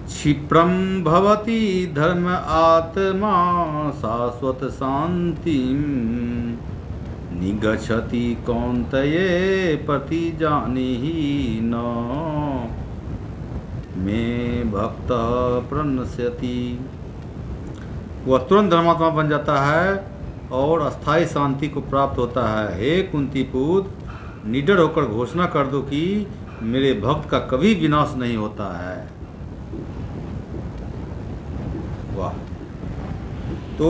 क्षिप्रं भवति धर्म आत्मा शाश्वत शांतिं निगच्छति कौन्तेय प्रतिजानीहि न मे भक्तः प्रणश्यति। वह तुरंत धर्मात्मा बन जाता है और अस्थायी शांति को प्राप्त होता है। हे कुंती पुत्र, निडर होकर घोषणा कर दो कि मेरे भक्त का कभी विनाश नहीं होता है। वाह। तो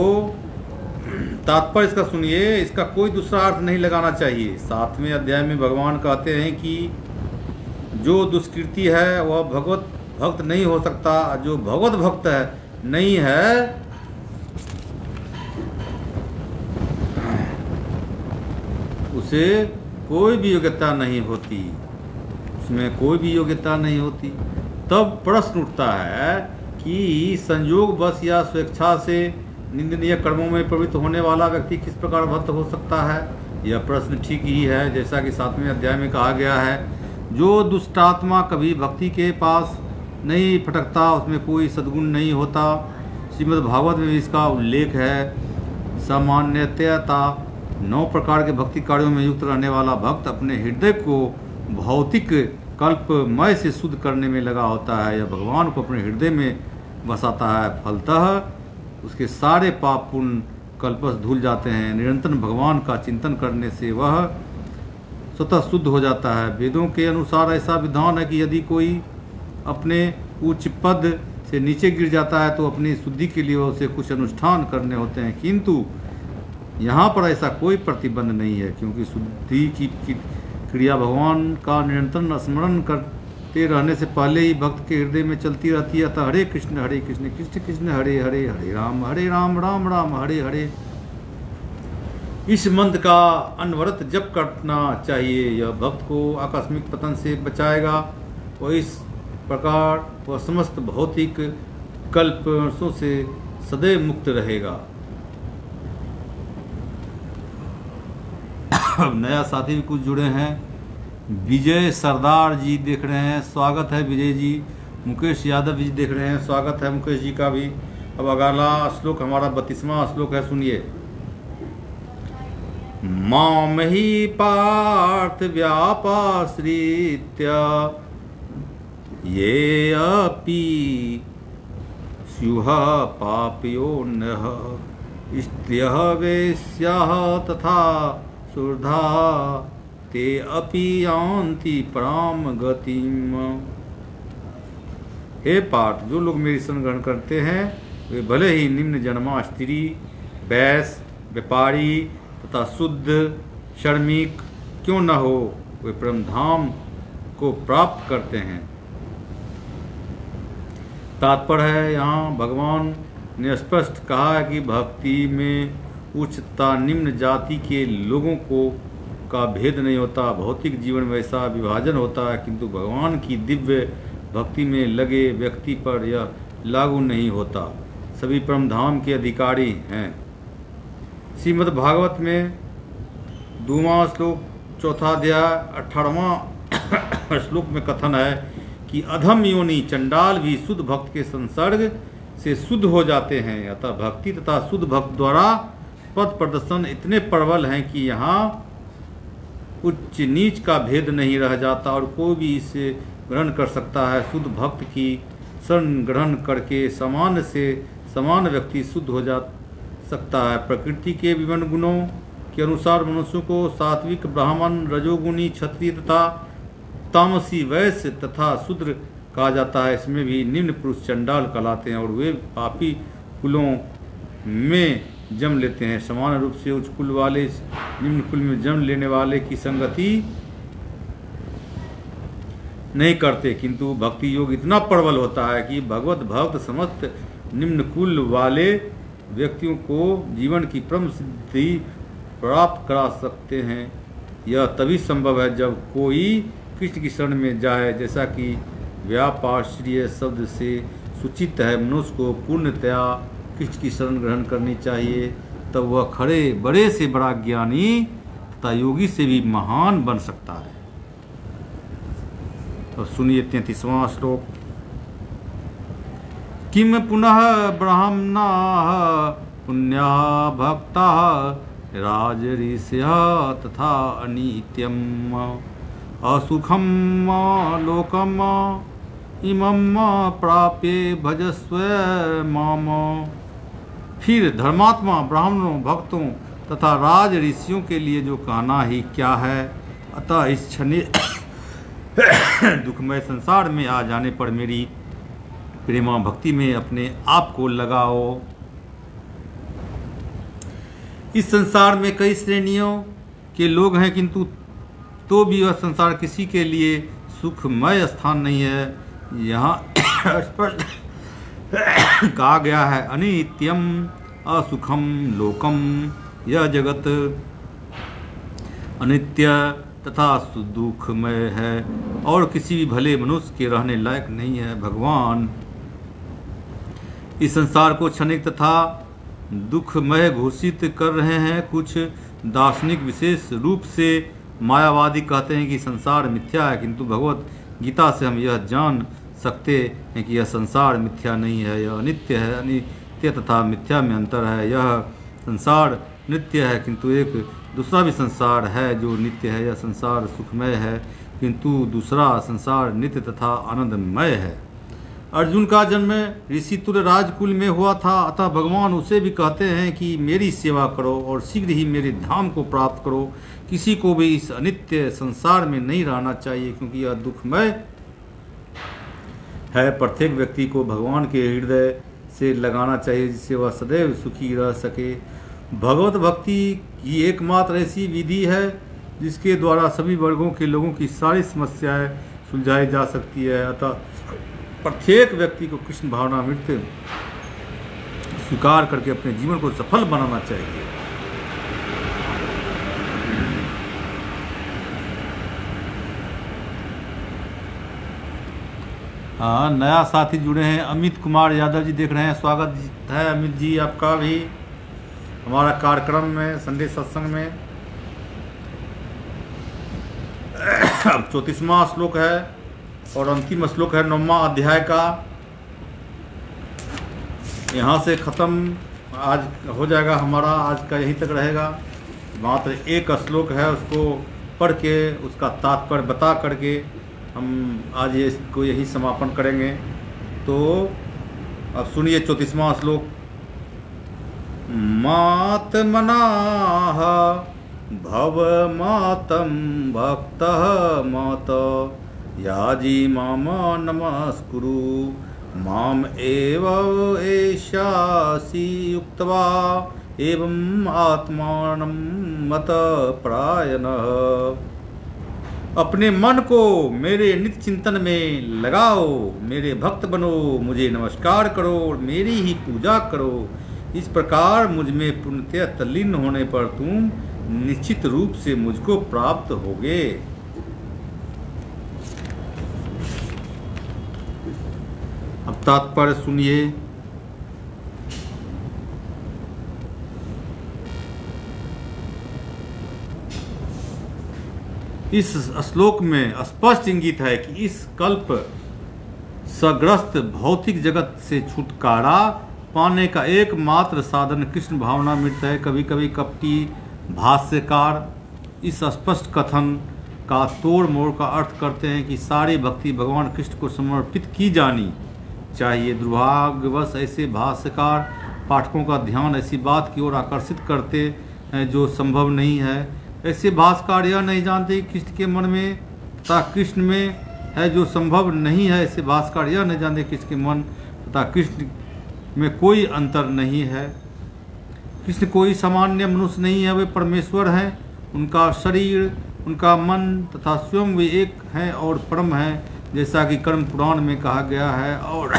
तात्पर्य इसका सुनिए, इसका कोई दूसरा अर्थ नहीं लगाना चाहिए। 7वें अध्याय में भगवान कहते हैं कि जो दुष्कृति है वह भगवत भक्त नहीं हो सकता, जो भगवत भक्त है नहीं है उसे कोई भी योग्यता नहीं होती, उसमें कोई भी योग्यता नहीं होती। तब प्रश्न उठता है कि संयोग बस या स्वेच्छा से निंदनीय कर्मों में प्रवृत्त होने वाला व्यक्ति किस प्रकार भक्त हो सकता है। यह प्रश्न ठीक ही है, जैसा कि 7वें अध्याय में कहा गया है, जो दुष्टात्मा कभी भक्ति के पास नहीं फटकता उसमें कोई सद्गुण नहीं होता। श्रीमद् भागवत में इसका उल्लेख है। सामान्यतया 9 प्रकार के भक्ति कार्यों में युक्त रहने वाला भक्त अपने हृदय को भौतिक कल्पमय से शुद्ध करने में लगा होता है। यह भगवान को अपने हृदय में बसाता है। फलतः उसके सारे पाप पुण्य कल्पश धुल जाते हैं। निरंतर भगवान का चिंतन करने से वह स्वतः शुद्ध हो जाता है। वेदों के अनुसार ऐसा विधान है कि यदि कोई अपने उच्च पद से नीचे गिर जाता है तो अपनी शुद्धि के लिए उसे कुछ अनुष्ठान करने होते हैं, किंतु यहाँ पर ऐसा कोई प्रतिबंध नहीं है, क्योंकि शुद्धि की क्रिया भगवान का निरंतर स्मरण करते रहने से पहले ही भक्त के हृदय में चलती रहती है। अतः हरे कृष्ण कृष्ण कृष्ण हरे हरे, हरे राम राम राम हरे हरे, इस मंत्र का अनवरत जप करना चाहिए। यह भक्त को आकस्मिक पतन से बचाएगा और इस प्रकार वह समस्त भौतिक कल्पनाओं से सदैव मुक्त रहेगा। अब नया साथी भी कुछ जुड़े हैं। विजय सरदार जी देख रहे हैं, स्वागत है विजय जी। मुकेश यादव जी देख रहे हैं, स्वागत है मुकेश जी का भी। अब अगला श्लोक हमारा 32वां श्लोक है, सुनिए। माम ही पार्थ व्यापाश्रित्य ये अपि स्युः पापयोन्यः स्त्रियः वेश्याः तथा सुरधा ते अपि यान्ति पराम गतिम। हे पार्थ, जो लोग मेरी शरण ग्रहण करते हैं वे भले ही निम्न जन्मा स्त्री, वैश्य, व्यापारी तथा शुद्ध श्रमिक क्यों न हो, वे परम धाम को प्राप्त करते हैं। तात्पर्य है, यहाँ भगवान ने स्पष्ट कहा है कि भक्ति में उच्च तथा निम्न जाति के लोगों को का भेद नहीं होता। भौतिक जीवन में ऐसा विभाजन होता है, किंतु भगवान की दिव्य भक्ति में लगे व्यक्ति पर यह लागू नहीं होता। सभी परम धाम के अधिकारी हैं। श्रीमद् भागवत में 2वां श्लोक चौथा अध्याय 18वां श्लोक में कथन है कि अधम योनि चंडाल भी शुद्ध भक्त के संसर्ग से शुद्ध हो जाते हैं। अतः भक्ति तथा शुद्ध भक्त द्वारा पद प्रदर्शन इतने प्रबल हैं कि यहाँ उच्च नीच का भेद नहीं रह जाता और कोई भी इसे ग्रहण कर सकता है। शुद्ध भक्त की शरण ग्रहण करके सामान्य से समान व्यक्ति शुद्ध हो जा सकता है। प्रकृति के विभिन्न गुणों के अनुसार मनुष्यों को सात्विक, ब्राह्मण, रजोगुणी, क्षत्रिय तथा तामसी, वैश्य तथा शूद्र कहा जाता है। इसमें भी निम्न पुरुष चंडाल कहलाते हैं और वे पापी कुलों में जन्म लेते हैं। समान रूप से उच्च कुल वाले निम्न कुल में जन्म लेने वाले की संगति नहीं करते, किंतु भक्ति योग इतना प्रबल होता है कि भगवत भक्त समस्त निम्न कुल वाले व्यक्तियों को जीवन की परम सिद्धि प्राप्त करा सकते हैं। यह तभी संभव है जब कोई कृष्ण की शरण में जाए। जैसा कि व्यापाश्रय शब्द से सूचित है, मनुष्य को पूर्णतया कृष्ण की शरण ग्रहण करनी चाहिए, तब वह खड़े बड़े से बड़ा ज्ञानी तथा योगी से भी महान बन सकता है। तो सुनिए 33वां श्लोक। किम पुनः ब्राह्मणा पुण्या भक्ता राजऋषिः तथा अनित्यम असुखम लोकम इमं प्राप्य भजस्व माम। फिर धर्मात्मा ब्राह्मणों, भक्तों तथा राज ऋषियों के लिए जो कहना ही क्या है। अतः इस क्षणिक दुखमय संसार में आ जाने पर मेरी प्रेमा भक्ति में अपने आप को लगाओ। इस संसार में कई श्रेणियों के लोग हैं, किंतु तो भी वह संसार किसी के लिए सुखमय स्थान नहीं है। यहाँ स्पष्ट कहा गया है, अनित्यम असुखम लोकम। यह जगत अनित्य तथा दुखमय है और किसी भी भले मनुष्य के रहने लायक नहीं है। भगवान इस संसार को क्षणिक तथा दुखमय घोषित कर रहे हैं। कुछ दार्शनिक विशेष रूप से मायावादी कहते हैं कि संसार मिथ्या है, किंतु भगवत गीता से हम यह जान सकते हैं कि यह संसार मिथ्या नहीं है, यह अनित्य है। अनित्य तथा मिथ्या में अंतर है। यह संसार नित्य है, किंतु एक दूसरा भी संसार है जो नित्य है। यह संसार सुखमय है, किंतु दूसरा संसार नित्य तथा आनंदमय है। अर्जुन का जन्म ऋषि तुल्य राजकुल में हुआ था, अतः भगवान उसे भी कहते हैं कि मेरी सेवा करो और शीघ्र ही मेरे धाम को प्राप्त करो। किसी को भी इस अनित्य संसार में नहीं रहना चाहिए, क्योंकि यह दुखमय है। प्रत्येक व्यक्ति को भगवान के हृदय से लगाना चाहिए, जिससे वह सदैव सुखी रह सके। भगवत भक्ति की एकमात्र ऐसी विधि है जिसके द्वारा सभी वर्गों के लोगों की सारी समस्याएं सुलझाई जा सकती है। अतः प्रत्येक व्यक्ति को कृष्ण भावनामृत स्वीकार करके अपने जीवन को सफल बनाना चाहिए। हाँ, नया साथी जुड़े हैं, अमित कुमार यादव जी देख रहे हैं। स्वागत है अमित जी आपका भी हमारा कार्यक्रम में, संडे सत्संग में। अब 34वां श्लोक है और अंतिम श्लोक है 9वां अध्याय का। यहाँ से ख़त्म आज हो जाएगा हमारा, आज का यहीं तक रहेगा। मात्र एक श्लोक है, उसको पढ़ के उसका तात्पर्य बता करके हम आज ये इसको यही समापन करेंगे। तो अब सुनिए 34वां श्लोक। मातमनाः भव मातं भक्तः मात याजी माम नमस्कुरु माम एव एष्यासि युक्त्वा एवं आत्मानं मत प्रायणः। अपने मन को मेरे नित्य चिंतन में लगाओ, मेरे भक्त बनो, मुझे नमस्कार करो और मेरी ही पूजा करो। इस प्रकार मुझ में पूर्णतया तल्लीन होने पर तुम निश्चित रूप से मुझको प्राप्त होगे। अब तात्पर्य सुनिए। इस श्लोक में स्पष्ट इंगित है कि इस कल्प सग्रस्त भौतिक जगत से छुटकारा पाने का एकमात्र साधन कृष्ण भावनामृत है। कभी कभी कपटी भाष्यकार इस स्पष्ट कथन का तोड़ मोड़ का अर्थ करते हैं कि सारी भक्ति भगवान कृष्ण को समर्पित की जानी चाहिए। दुर्भाग्यवश ऐसे भाष्यकार पाठकों का ध्यान ऐसी बात की ओर आकर्षित करते हैं जो संभव नहीं है। ऐसे भाष्यकार यह नहीं जानते कि कृष्ण के मन में तथा कृष्ण में है जो संभव नहीं है। ऐसे भाष्यकार यह नहीं जानते कृष्ण के मन तथा कृष्ण में कोई अंतर नहीं है। कृष्ण कोई सामान्य मनुष्य नहीं है, वे परमेश्वर हैं। उनका शरीर, उनका मन तथा स्वयं वे एक हैं और परम हैं, जैसा कि कर्म पुराण में कहा गया है। और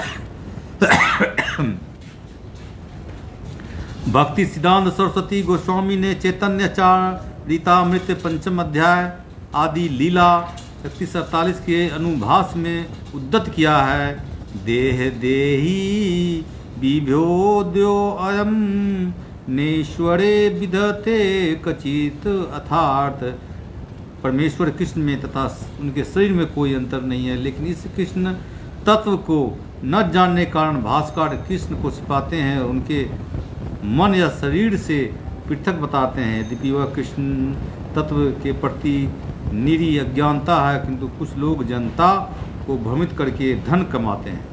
भक्ति सिद्धांत सरस्वती गोस्वामी ने चैतन्य चरितामृत पंचम अध्याय आदि लीला 31-48 के अनुभास में उद्धत किया है। देह देही विभ्योद्यो अयम नेश्वरे विदते कचित अर्थात परमेश्वर कृष्ण में तथा उनके शरीर में कोई अंतर नहीं है। लेकिन इस कृष्ण तत्व को न जानने कारण भाष्यकार कृष्ण को छिपाते हैं और उनके मन या शरीर से पृथक बताते हैं। यद्यपि वह कृष्ण तत्व के प्रति निरी अज्ञानता है, किंतु कुछ लोग जनता को भ्रमित करके धन कमाते हैं।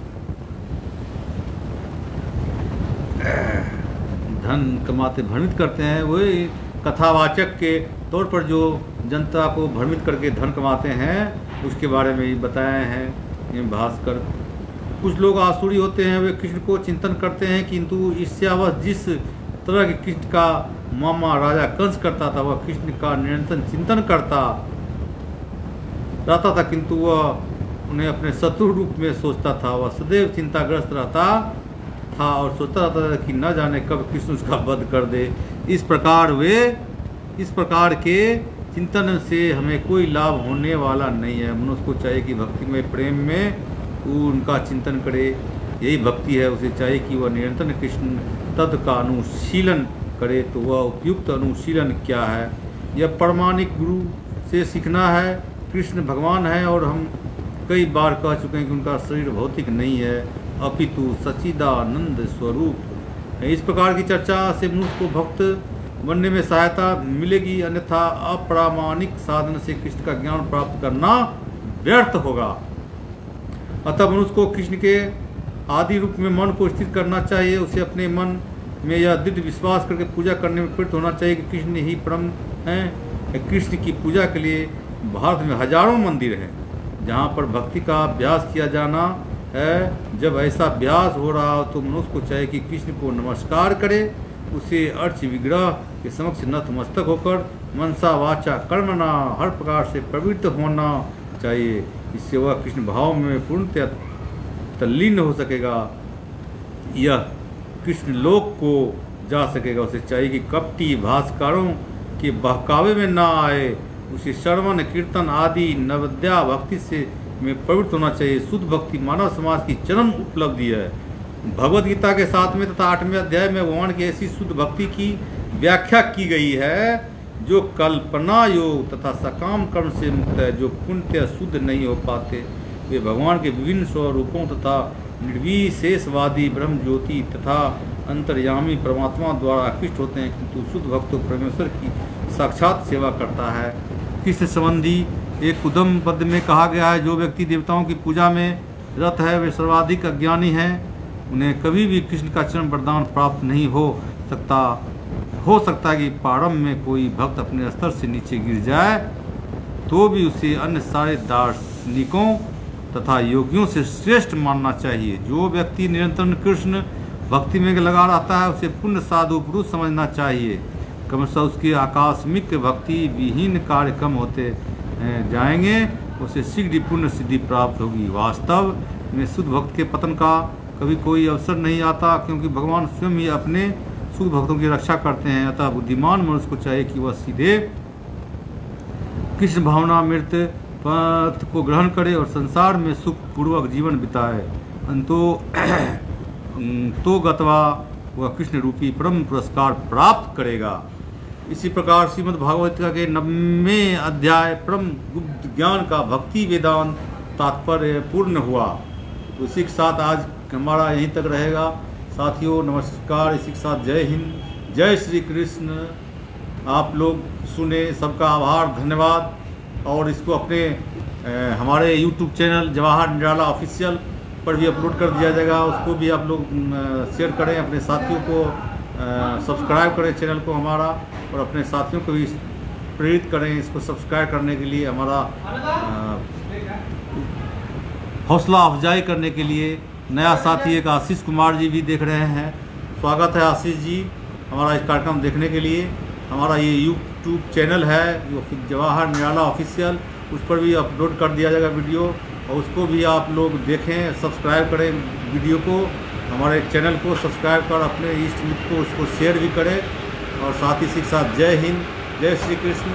भ्रमित करते हैं। वही कथावाचक के तौर पर जो जनता को भ्रमित करके धन कमाते हैं, उसके बारे में ही बताए हैं ये भास्कर। कुछ लोग आसुरी होते हैं, वे कृष्ण को चिंतन करते हैं, किंतु ईर्ष्यावश जिस तरह के कृष्ण का मामा राजा कंस करता था, वह कृष्ण का निरंतर चिंतन करता रहता था, किंतु वह उन्हें अपने शत्रु रूप में सोचता था। वह सदैव चिंताग्रस्त रहता था और सोचता रहता था कि न जाने कब कृष्ण उसका वध कर दे। इस प्रकार के चिंतन से हमें कोई लाभ होने वाला नहीं है। मनुष्य को चाहिए कि भक्ति में प्रेम में वो उनका चिंतन करे, यही भक्ति है। उसे चाहिए कि वह निरंतर कृष्ण तत्व का अनुशीलन करे। तो वह उपयुक्त अनुशीलन क्या है? यह प्रामाणिक गुरु से सीखना है। कृष्ण भगवान है और हम कई बार कह चुके हैं कि उनका शरीर भौतिक नहीं है, अपितु सच्चिदानंद स्वरूप। इस प्रकार की चर्चा से मनुष्य को भक्त बनने में सहायता मिलेगी, अन्यथा अप्रामाणिक साधन से कृष्ण का ज्ञान प्राप्त करना व्यर्थ होगा। अतः मनुष्य को कृष्ण के आदि रूप में मन को स्थिर करना चाहिए। उसे अपने मन में यह दृढ़ विश्वास करके पूजा करने में प्रवृत्त होना चाहिए कि कृष्ण ही परम हैं। कृष्ण की पूजा के लिए भारत में हजारों मंदिर हैं जहाँ पर भक्ति का अभ्यास किया जाना है। जब ऐसा अभ्यास हो रहा हो तो मनुष्य को चाहिए कि कृष्ण को नमस्कार करे, उसे अर्च विग्रह के समक्ष नतमस्तक होकर मनसा वाचा कर्मणा हर प्रकार से प्रवृत्त होना चाहिए। इससे वह कृष्ण भाव में पूर्णतः तल्लीन हो सकेगा, यह कृष्ण लोक को जा सकेगा। उसे चाहिए कि कपटी भाष्यकारों के बहकावे में ना आए, उसे श्रवण कीर्तन आदि नवद्या भक्ति से में प्रवृत्त होना चाहिए। शुद्ध भक्ति मानव समाज की चरम उपलब्धि है। भगवद गीता के 7वें तथा 8वें अध्याय में भगवान की ऐसी शुद्ध भक्ति की व्याख्या की गई है जो कल्पना योग तथा सकाम कर्म से मुक्त है। जो पुण्य शुद्ध नहीं हो पाते वे भगवान के विभिन्न स्वरूपों तथा निर्विशेषवादी ब्रह्म ज्योति तथा अंतर्यामी परमात्मा द्वारा आकृष्ट होते हैं, किंतु शुद्ध भक्त परमेश्वर की साक्षात सेवा करता है। कृष्ण संबंधी एक उदम पद में कहा गया है, जो व्यक्ति देवताओं की पूजा में रत है वे सर्वाधिक अज्ञानी हैं। उन्हें कभी भी कृष्ण का चरण वरदान प्राप्त नहीं हो सकता कि प्रारंभ में कोई भक्त अपने स्तर से नीचे गिर जाए तो भी उसे अन्य सारे दार्शनिकों तथा योगियों से श्रेष्ठ मानना चाहिए। जो व्यक्ति निरंतर कृष्ण भक्ति में लगा रहता है उसे पुण्य साधु पुरुष समझना चाहिए। क्रमशः उसके आकस्मिक भक्ति विहीन कार्य कम होते जाएंगे, उसे शीघ्र पुण्य सिद्धि प्राप्त होगी। वास्तव में शुद्ध भक्त के पतन का कभी कोई अवसर नहीं आता, क्योंकि भगवान स्वयं ही अपने शुद्ध भक्तों की रक्षा करते हैं। अतः बुद्धिमान मनुष्य को चाहिए कि वह सीधे कृष्ण भावना मृत पथ को ग्रहण करे और संसार में सुख पूर्वक जीवन बिताए। तो गत्वा वह कृष्ण रूपी परम पुरस्कार प्राप्त करेगा। इसी प्रकार श्रीमद् भागवत के 90वें अध्याय परम गुप्त ज्ञान का भक्ति वेदांत तात्पर्य पूर्ण हुआ। तो इसी के साथ आज हमारा यहीं तक रहेगा। साथियों नमस्कार, इसी के साथ जय हिंद, जय श्री कृष्ण। आप लोग सुने, सबका आभार, धन्यवाद। और इसको अपने हमारे YouTube चैनल जवाहर निराला ऑफिशियल पर भी अपलोड कर दिया जाएगा। उसको भी आप लोग शेयर करें, अपने साथियों को सब्सक्राइब करें चैनल को हमारा, और अपने साथियों को भी प्रेरित करें इसको सब्सक्राइब करने के लिए, हमारा हौसला अफजाई करने के लिए। नया साथी एक आशीष कुमार जी भी देख रहे हैं। स्वागत है आशीष जी हमारा इस कार्यक्रम देखने के लिए। हमारा ये YouTube चैनल है जवाहर निराला ऑफिशियल, उस पर भी अपलोड कर दिया जाएगा वीडियो, और उसको भी आप लोग देखें, सब्सक्राइब करें वीडियो को, हमारे चैनल को सब्सक्राइब कर अपने इष्ट मित्र को उसको शेयर भी करें। और साथ ही के साथ जय हिंद, जय श्री कृष्ण।